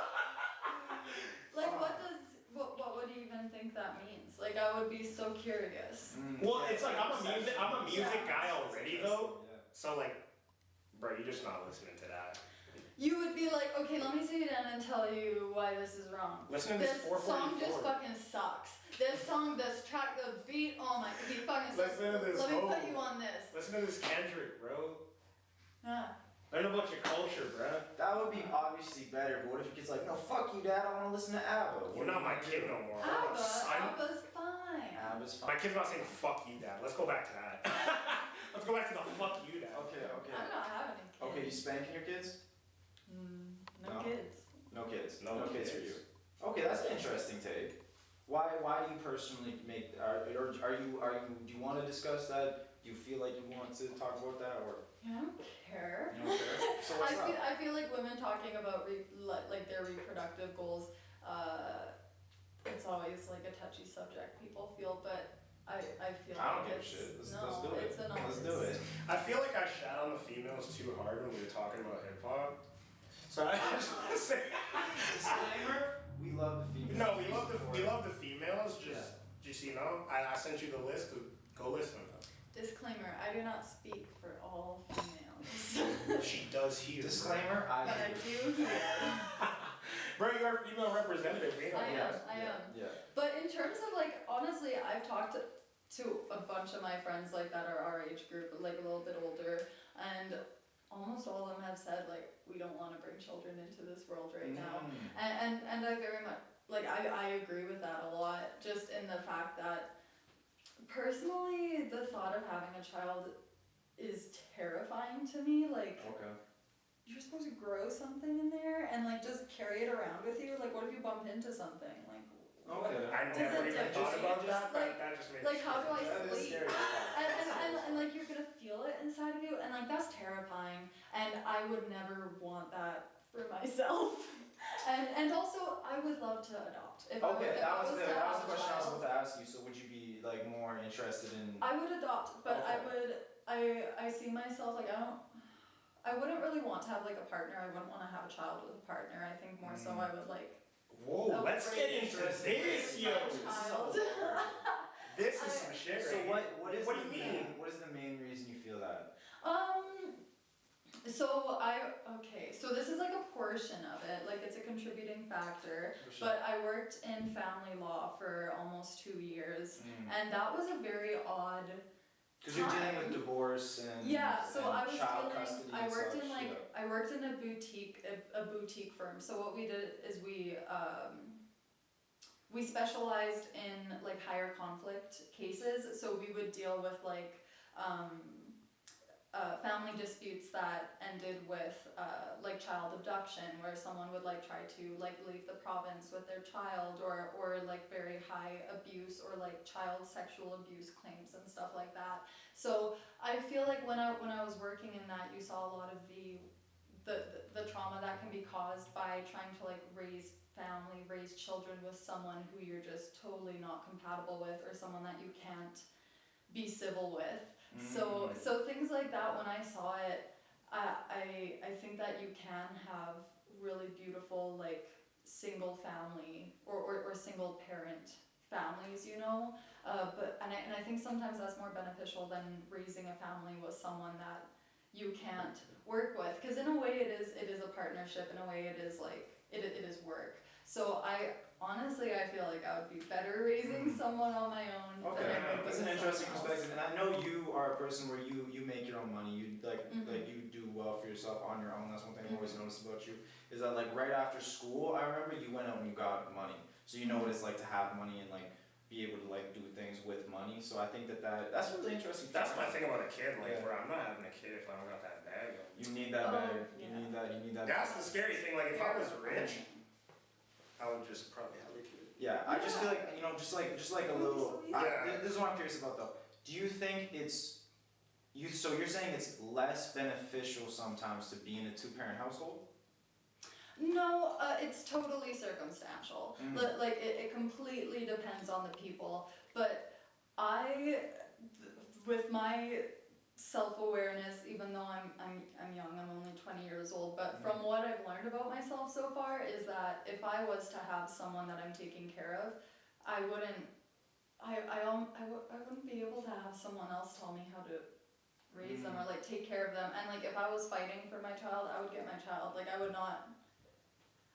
Like what would you even think that means? Like I would be so curious. Well, it's like I'm a music guy already though. So like, bro, you're just not listening to that. You would be like, okay, let me sit down and tell you why this is wrong. Listen to this song just 444. fucking sucks. This song, this track, the beat, oh my, he fucking sucks. Listen to this. Let me Ho. put you on this. Listen to this Kendrick, bro. Yeah. Learn about your culture, bro. That would be obviously better, but what if your kid's like, no, fuck you, Dad, I want to listen to ABBA? You're not my kid no more. I'm a son. Abba's fine. ABBA's My fine. kid's not saying fuck you, dad. Let's go back to that. Let's go back to the fuck you, dad. Okay. I'm not having a kid. Okay, you spanking your kids? No No. kids. No kids. No kids for kids. you. Okay, that's an interesting take. Why do you personally make, do you want to discuss that? Do you feel like you want to talk about that, or Yeah, I don't care. you don't care? So what's up? I feel like women talking about like their reproductive goals, it's always like a touchy subject people feel, but I feel I don't like give a it's, shit. Let's no, do it. it's an Let's honest. do it. I feel like I shat on the females too hard when we were talking about hip hop. So I just want to say, Disclaimer: we love the females. no, we love the females. Just so you know, I sent you the list. Go listen to them. Disclaimer, I do not speak for all females. She does here. Disclaimer, But I do hear. Bro, you're a female representative. We know I am, that. I am. Yeah. But in terms of like, honestly, I've talked to a bunch of my friends like that are our age group, like a little bit older, and almost all of them have said like, we don't want to bring children into this world right now. And I very much, like I agree with that a lot, just in the fact that personally the thought of having a child is terrifying to me. Like, Okay. you're supposed to grow something in there and like just carry it around with you. Like, what if you bump into something? Like, what- Okay. I Does never it even differ? thought about that, Like- but that just makes like, how do I That is sleep? scary. And like you're gonna feel it inside of you, and like that's terrifying, and I would never want that for myself. And also I would love to adopt. If I Okay, if I that was to the have a question I was child, about to ask you. So would you be like more interested in? I would adopt, but I Okay. would I see myself like I wouldn't really want to have like a partner. I wouldn't want to have a child with a partner. I think more so I would like Whoa, a let's get into raised this, yo. child. This is some shit So right what is What the do you main, mean? what is the main reason you feel that? So this is like a portion of it, like it's a contributing factor, but I worked in family law for almost 2 years, and that was a very odd. Because you're dealing with divorce and Yeah, so and I was child dealing, custody I and worked such, in like, yeah. I worked in a boutique firm, so what we did is we specialized in like higher conflict cases, so we would deal with like, family disputes that ended with like child abduction, where someone would like try to like leave the province with their child, or like very high abuse or like child sexual abuse claims and stuff like that. So I feel like when I was working in that, you saw a lot of the trauma that can be caused by trying to like raise children with someone who you're just totally not compatible with, or someone that you can't be civil with. So things like that, when I saw it, I think that you can have really beautiful like single family or single parent families, you know, but I think sometimes that's more beneficial than raising a family with someone that you can't work with, because in a way it is a partnership, in a way it is like it is work. So I feel like I would be better raising someone on my own. Okay, than I would that's with an interesting someone else. perspective, and I know you are a person where you make your own money. You like you do well for yourself on your own. That's one thing I've always noticed about you. Is that like right after school, I remember you went out and you got money, so you know what it's like to have money and like be able to like do things with money. So I think that's really interesting. That's my thing about a kid, like, Yeah. bro, I'm not having a kid if I don't got that bag. You need that bag. Yeah. You need that. That's the scary thing, like, if I was rich, I would just probably have a kid. Yeah, I just feel like, you know, just like a little. Yeah. This is what I'm curious about though. Do you think so you're saying it's less beneficial sometimes to be in a two-parent household? No, it's totally circumstantial. Like it completely depends on the people. But with my self-awareness, even though I'm young, I'm only 20 years old, but from what I've learned about myself so far is that if I was to have someone that I'm taking care of, I wouldn't be able to have someone else tell me how to raise them or like take care of them. And like if I was fighting for my child, I would get my child. Like I would not.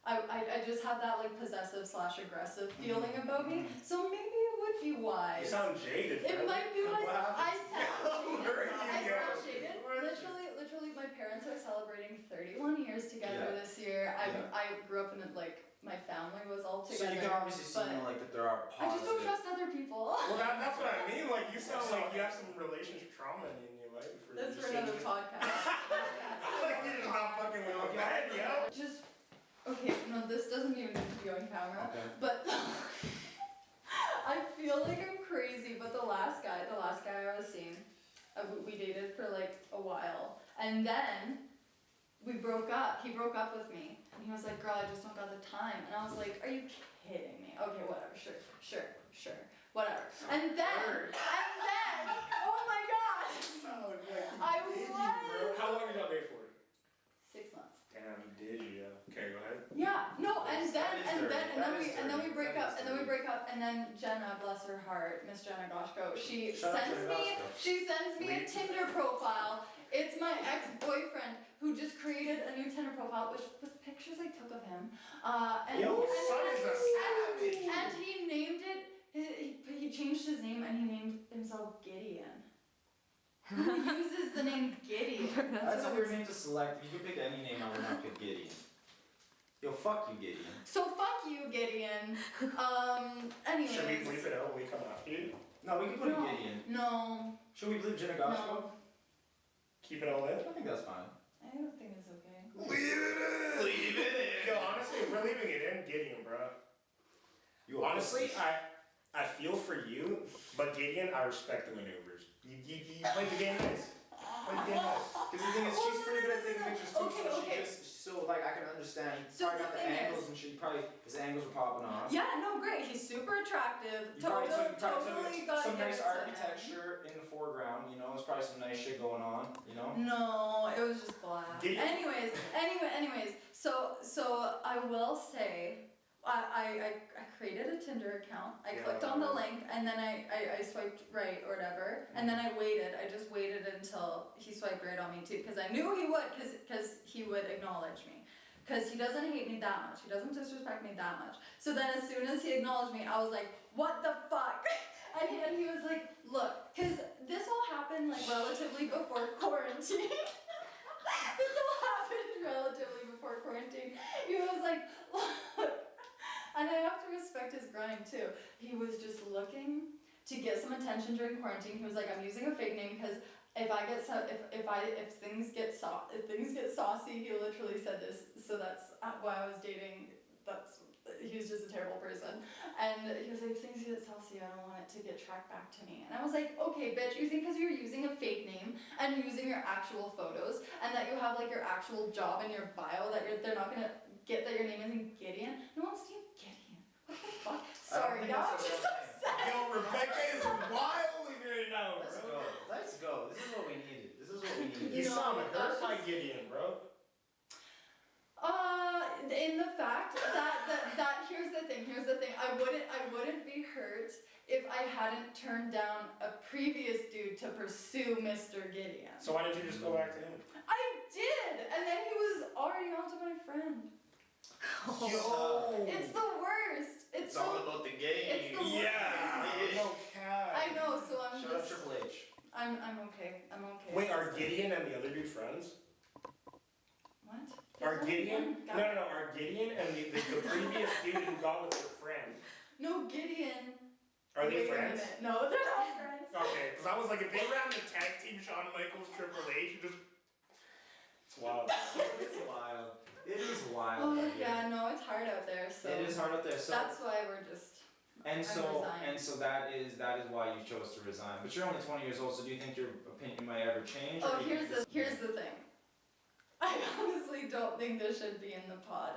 I just have that like possessive/aggressive feeling about me. So maybe it would be wise. You sound jaded. It might be wise. I sound Where jaded. are I you sound going? jaded. Literally, my parents are celebrating 31 years together Yeah. this year. Yeah. I grew up in like my family was all So together. you can obviously see but like that there are I just don't positive. trust other people. Well, that's what I mean. Like, you sound like you have some relationship trauma in you, right? That's for another podcast. Like, you're just not fucking with my bad, yo. Just okay. No, this doesn't even need to be on camera. Okay. But I feel like I'm crazy. But the last guy I was seeing, we dated for like a while, and then we broke up. He broke up with me, and he was like, "Girl, I just don't got the time." And I was like, "Are you kidding me? Okay, whatever. Sure, whatever." And then, oh my God, I was. How long did y'all date for? 6 months. Damn, he did you, yeah. Okay, go ahead. Yeah, no, and then then we break That up, is and then we dirty. break up, and then Jenna, bless her heart, Miss Jenna Goshko, she Shout out sends Jenna me, Goshko. she sends me a Tinder profile. It's my ex-boyfriend who just created a new Tinder profile, which was pictures I took of him. And Yo, son is a savage. and he named it. He changed his name and he named himself Gideon. Who uses the name Gideon? That's a weird name to select. If you could pick any name, I would not pick Gideon. Yo, fuck you, Gideon. So fuck you, Gideon. Anyways. Should we bleep it out when we come after you? No, we can put No. Gideon. No. Should we bleep Jenna Goshko? No. Keep it all in? I think that's fine. I don't think it's okay. Leave it in! Leave it in. Yo, honestly, if we're leaving it in, Gideon, bro. You Honestly, I feel for you, but Gideon, I respect the maneuvers. You played the game nice. Played the game nice. Because the thing is, she's pretty good at taking pictures too, Okay, so okay. she just, so like I can understand. So Probably the got the thing angles is- and shit. Probably his angles were popping off. Yeah, no, great. He's super attractive. You probably took Totally got some nice architecture in the foreground. You know, there's probably some nice shit going on. You know. No, it was just black. Gideon. Anyways. So I will say, I created a Tinder account. I Yeah. clicked on the link and then I swiped right or whatever. And then I waited. I just waited until he swiped right on me too, because I knew he would, because he would acknowledge me. Because he doesn't hate me that much. He doesn't disrespect me that much. So then as soon as he acknowledged me, I was like, what the fuck? And he was like, look, because this all happened like relatively before quarantine. This all happened relatively before quarantine. He was like, look, and I have to respect his grind too. He was just looking to get some attention during quarantine. He was like, I'm using a fake name because if things get saucy, he literally said this. So that's why I was dating. He was just a terrible person. And he was like, if things get saucy, I don't want it to get tracked back to me. And I was like, okay, bitch, you think because you're using a fake name and using your actual photos and that you have like your actual job in your bio that they're not gonna get that your name isn't Gideon? No one's named Gideon. What the fuck? Sorry, think y'all. I'm that's a just real name. upset. Yo, Rebecca is wilding right now, Let's bro. go. Let's go. This is what we needed. This is what we needed. You No, sound hurt that's by just- Gideon, bro. In the fact that here's the thing. I wouldn't be hurt if I hadn't turned down a previous dude to pursue Mr. Gideon. So why didn't you just go back to him? I did, and then he was already onto my friend. Yo! It's the worst. It's It's all so. about the game. It's the worst. Yeah! No cap. I know, so I'm Shut up, just. Triple H. I'm okay. I'm okay. Wait, are Gideon and the other dude friends? What? Are There's Gideon? only one No, guy. no, no. Are Gideon and the previous dude who got with your friend? No, Gideon. Are they Wait a friends? minute. No, they're not friends. Okay, because I was like, if they ran the tag team Shawn Michaels Triple H, it's wild. It's wild. It is wild. Oh out here. yeah, no, it's hard out there. So It is hard out there. So that's why we're just. and I'm so resigned. that is why you chose to resign. But you're only 20 years old, so do you think your opinion might ever change? or Oh, do you think here's the thing. I honestly don't think this should be in the pod.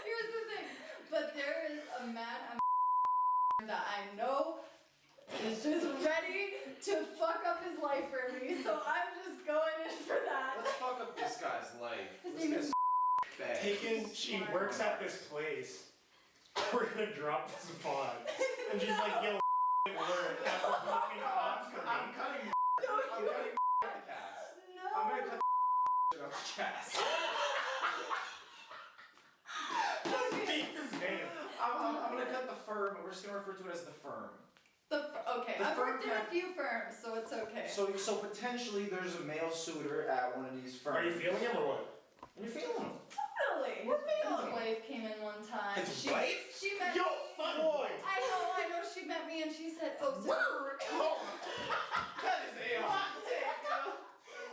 Here's the thing. But there is a man that I know is just ready to fuck up his life for me. So I'm just going in for that. Let's fuck up this guy's life. His Let's name get is Taken, she works at this place. We're gonna drop this pod. And she's like, yo, work. After fucking cops I'm coming. cutting No, I'm you cutting out the cast. no. I'm gonna cut shit off the cast. Speak his name. I'm gonna cut the firm, and we're just gonna refer to it as the firm. Okay, The I've firm worked in a can- few firms, so it's okay. So potentially there's a male suitor at one of these firms. Are you feeling him or what? And you're feeling him. Really? His wife came in one time. His wife? She met Yo, me. fun boy! I know. She met me and she said, "Oh, so." Word! That is a hot take, girl.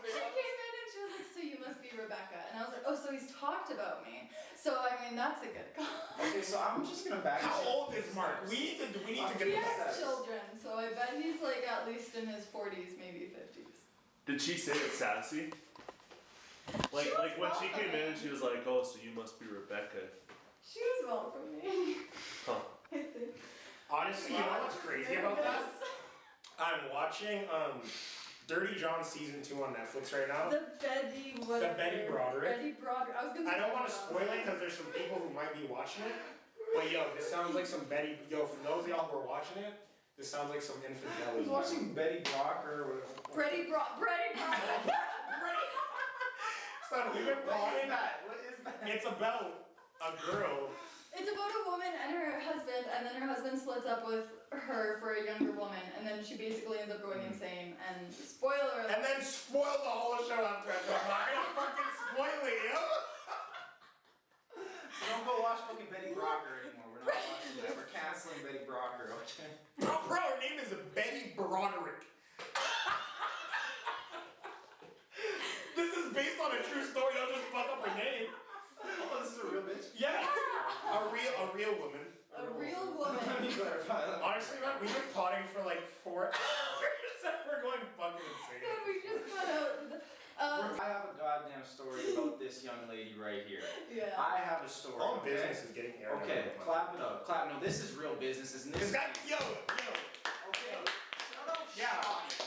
She came in and she was like, "So you must be Rebecca," and I was like, "Oh, so he's talked about me." So I mean, that's a good call. Okay, so I'm just gonna back. How old is Mark? We need to He get this. has children, so I bet he's like at least in his 40s, maybe 50s. Did she say it sassy? Like when she came in, she was like, "Oh, so you must be Rebecca." She was welcoming. Huh. I think. Honestly, you know what's crazy about that? I'm watching Dirty John season 2 on Netflix right now. The Betty whatever. The Betty Broderick. Betty Broderick. I was gonna say I don't want to Betty spoil it Broderick. because there's some people who might be watching it. But yo, this sounds like some Betty. Yo, for those of y'all who are watching it, this sounds like some infidelity. Who's watching Betty Blocker or whatever? Betty Broderick. Son, we've been What is plotting. that? What is that? It's about a girl. It's about a woman and her husband, and then her husband splits up with her for a younger woman, and then she basically ends up going insane. And spoiler alert. And then spoil the whole show after that. So I'm not gonna fucking spoil it, yo. So don't go watch fucking Betty Blocker anymore. We're not watching that. We're canceling Betty Blocker, okay? Bro, her name is Betty Broderick. This is based on a true story. Don't just fuck up her name. Oh, this is a real bitch? Yeah. A real woman. A real Let woman. me clarify that. Honestly, man, we've been potting for like 4 hours and we're going fucking insane. Yeah, we just got out. I have a goddamn story about this young lady right here. Yeah. I have a story. All okay? business is getting aired. Okay, clap it up. Clap. No, this is real business, isn't this? This guy, yo. Okay. Shut up, Yeah. Shadia.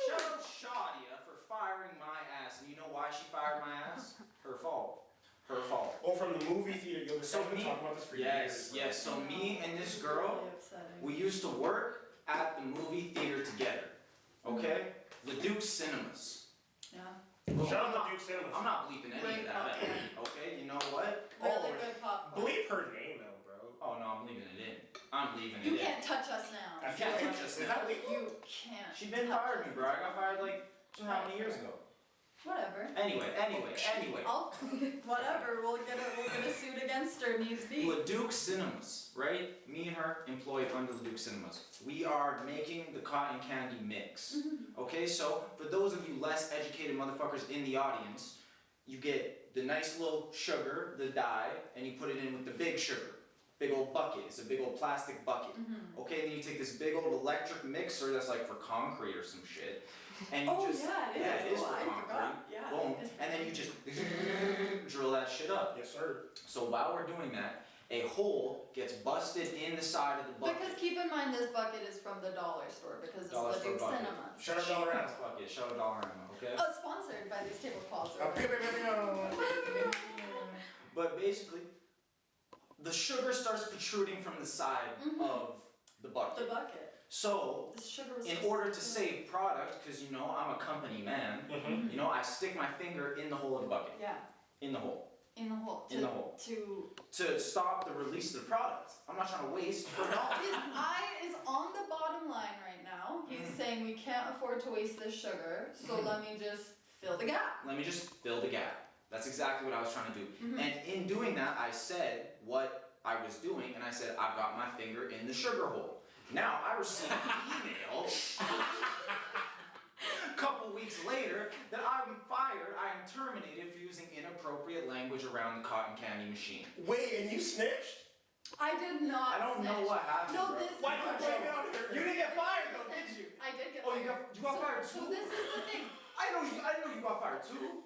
Shut up, Shadia, for firing my ass. And you know why she fired my ass? Her fault. Her fault. Oh, from the movie theater. Yo, this So guy's been me- talking about this for Yes, years. yes. So me and this girl, Really upsetting. we used to work at the movie theater together. Okay? Leduc Cinemas. Yeah. Look, Shout I'm out not- to Duke Cinemas. I'm not bleeping any Great of that. popcorn. Okay, you know what? Really Oh, good popcorn. Bleep her name though, bro. Oh no, I'm leaving it in. I'm leaving it You in. can't touch us now. I feel can't like touch us is now. that legal? You can't. She been touch fired us. me, bro. I got fired like how many years ago? Whatever. Anyway. I'll whatever. We'll get a suit against her needs be. Leduc Cinemas, right? Me and her employed under Leduc Cinemas. We are making the cotton candy mix. Okay, so for those of you less educated motherfuckers in the audience, you get the nice little sugar, the dye, and you put it in with the big sugar. Big old bucket. It's a big old plastic bucket. Okay, and then you take this big old electric mixer that's like for concrete or some shit. And you Oh, just yeah, it is. it is Oh, for I concrete. forgot. Yeah. Boom. And then you just drill that shit up. Yes, sir. So while we're doing that, a hole gets busted in the side of the bucket. Because keep in mind this bucket is from the dollar store because it's Dollar store Leduc bucket. Cinemas. Shout out Dollar Cheap ass bucket. Shout out Dollarama, okay? Oh, sponsored by these tablecloths. But basically, the sugar starts protruding from the side of the The bucket. bucket. So, The sugar was in just- order to save product, because you know I'm a company man, you know I stick my finger in the hole of the bucket. Yeah, In the hole. in the hole. In the hole. To To stop the release of the product. I'm not trying to waste your dollars. his eye is on the bottom line right now. He's saying we can't afford to waste this sugar, so let me just fill the gap. Let me just fill the gap. That's exactly what I was trying to do. And in doing that, I said what I was doing, and I said, I've got my finger in the sugar hole. Now, I received an email a couple weeks later that I'm fired, I am terminated for using inappropriate language around the cotton candy machine. Wait, and you snitched? I did not. I don't know snitch. what happened, No, bro. this Why is did you the blame thing. it on her? You didn't get fired though, did you? I did get Oh, fired. you got fired So too? this is the thing. I know you got fired too.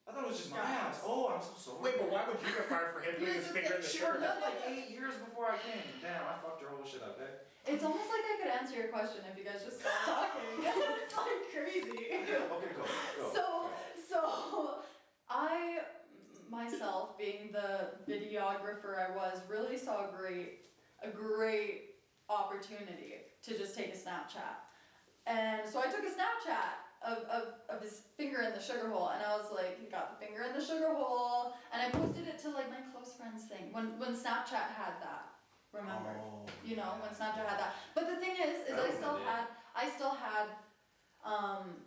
I thought it was just my Yeah. ass. Oh, I'm so sorry. Wait, but why would you get fired for him putting his Here's the finger in the thing, She worked sugar? there for like 8 years before I came. Damn, I fucked her whole shit up, eh? It's almost like I could answer your question if you guys just stopped talking. It's like crazy. Okay, go. So I myself, being the videographer I was, really saw a great opportunity to just take a Snapchat. And so I took a Snapchat of his finger in the sugar hole, and I was like, he got the finger in the sugar hole, and I posted it to like my close friends thing when Snapchat had that. Remember? Oh, You know, yeah. when Snapchat had that. But the thing is That I was still it. had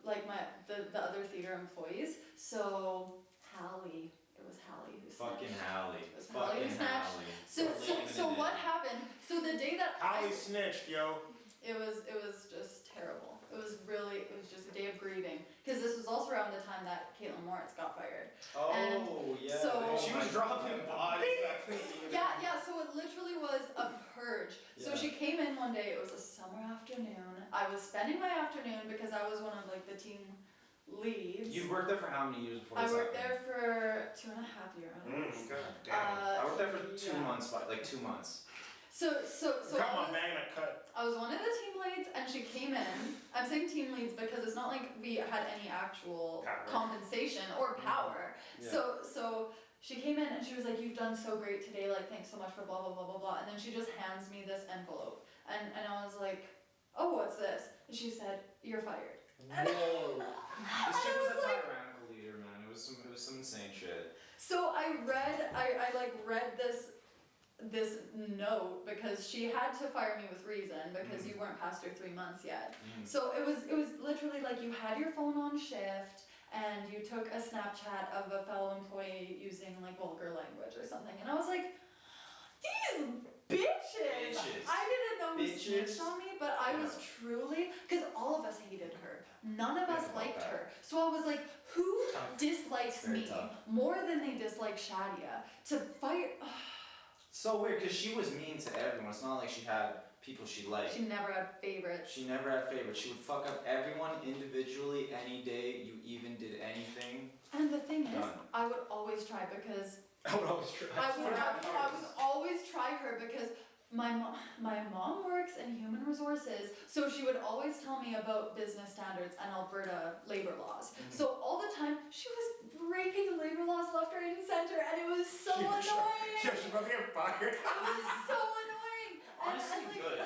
like the other theater employees. So Hallie, it was Hallie who snatched. Fucking Hallie. It was Hallie who Fucking snatched. Hallie. So what happened? So the day that Holly snitched, yo. it was just terrible. It was just a day of grieving because this was also around the time that Caitlin Moritz got fired. Oh, yeah. so- she was dropping bodies back in the Yeah, so it literally was a purge. So Yeah. she came in one day, it was a summer afternoon. I was spending my afternoon because I was one of like the team leads. You worked there for how many years before I this worked happened? there for 2.5 years. God damn. I worked there for 2 yeah. months, like 2 months. So Got I my was, bang and I cut. I was one of the team leads and she came in. I'm saying team leads because it's not like we had any actual Power. compensation or power. Yeah. So she came in and she was like, "You've done so great today, like thanks so much for blah blah blah blah blah." And then she just hands me this envelope, and I was like, "Oh, what's this?" And she said, "You're fired." Whoa. This chick was a was like- tyrannical leader, man. It was some insane shit. So I read this note because she had to fire me with reason because you weren't past your 3 months yet. So it was literally like you had your phone on shift and you took a Snapchat of a fellow employee using like vulgar language or something, and I was like, these bitches! Bitches. I didn't know who Bitches. snitched on me, but I was truly, because all of us hated her. None of us Think about liked that. her. So I was like, who Tough. dislikes Very me tough. more than they dislike Shadia? To fire, So weird, because she was mean to everyone. It's not like she had people she liked. she never had favorites. She never had favorites. She would fuck up everyone individually any day you even did anything. And the thing is, Done. I would always try because I would always try. I would always try her because my mom works in human resources, so she would always tell me about business standards and Alberta labor laws. So all the time she was breaking labor laws left, right, and center, and it was so annoying. Yeah, she's about to get fired. It was so annoying. Honestly, and like, good.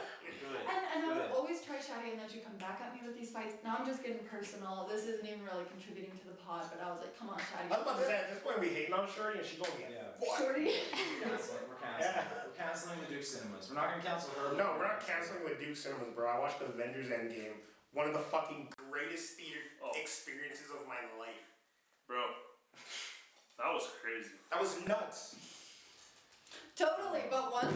And I would Good. always try Shadi, and then she'd come back at me with these fights. Now I'm just getting personal. This isn't even really contributing to the pod, but I was like, come on, Shadi. I was about to say, at this point we hating on Shorty and she gonna get Yeah. Shorty. We're canceling. We're canceling the Duke Cinemas. We're not gonna cancel her. No, we're not canceling with Duke Cinemas, bro. I watched Avengers Endgame. One of the fucking greatest theater experiences of my life. Bro, that was crazy. That was nuts. Totally, but one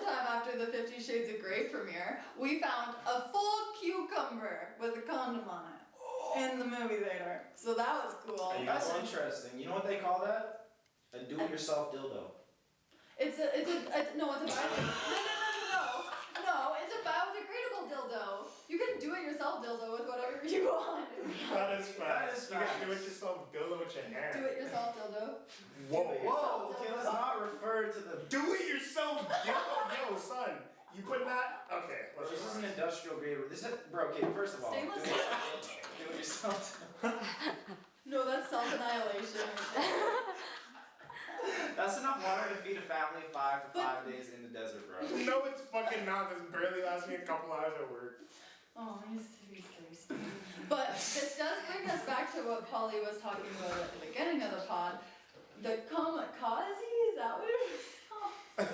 time after the 50 Shades of Grey premiere, we found a full cucumber with a condom on it in the movie theater. So that was cool. And you That's got one? interesting. You know what they call that? A do-it-yourself dildo. It's a no, it's a biodegradable dildo. You can do it yourself dildo with whatever you want. That is That fast. is You gotta fast. do it yourself, build it with your hand. Do it yourself dildo. Whoa, Whoa, okay, let's not refer to the. Do it yourself, yo, son. You put that. Okay, let's This is just. an industrial grade. This is, bro, okay, first of all, Stainless do it yourself. No, that's self-annihilation. That's enough water to feed a family of 5 for 5 days in the desert, bro. No, it's fucking not. This barely lasts me a couple hours at work. Oh, he's thirsty. But this does bring us back to what Polly was talking about at the beginning of the pod. The kamikaze, is that what it was called?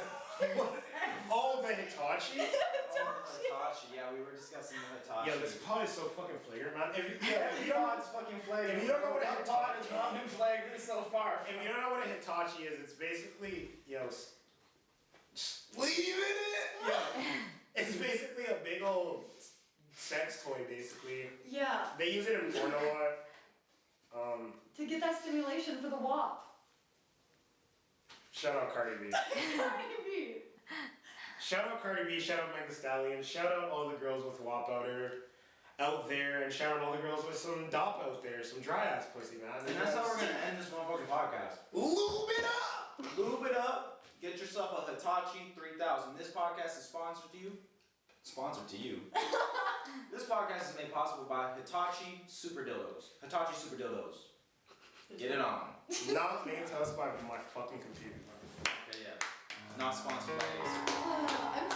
Oh, the Hitachi? Hitachi, yeah, we were discussing the Hitachi. Yo, this pod is so fucking flagrant, man. If you Every don't, pod's fucking flagrant. if you don't know what a That pod has Hitachi not been flagrant so far. if you don't know what a Hitachi is, it's basically, leave it. Yo, it's basically a big old sex toy, basically. Yeah, They use it in porn a lot. to get that stimulation for the WAP. Shout out Cardi B. Maybe. Shout out Cardi B, shout out Meg Thee Stallion, shout out all the girls with WAP out there, and shout out all the girls with some DOP out there, some dry ass pussy, man. And that's how we're gonna end this motherfucking podcast. Lube it up! Lube it up. Get yourself a Hitachi 3000. This podcast is sponsored to you. Sponsored to you. This podcast is made possible by Hitachi Super Dildos. Hitachi Super Dildos. Get it on. Not made to us by my fucking computer. Okay, yeah. Not sponsored by Acer. I'm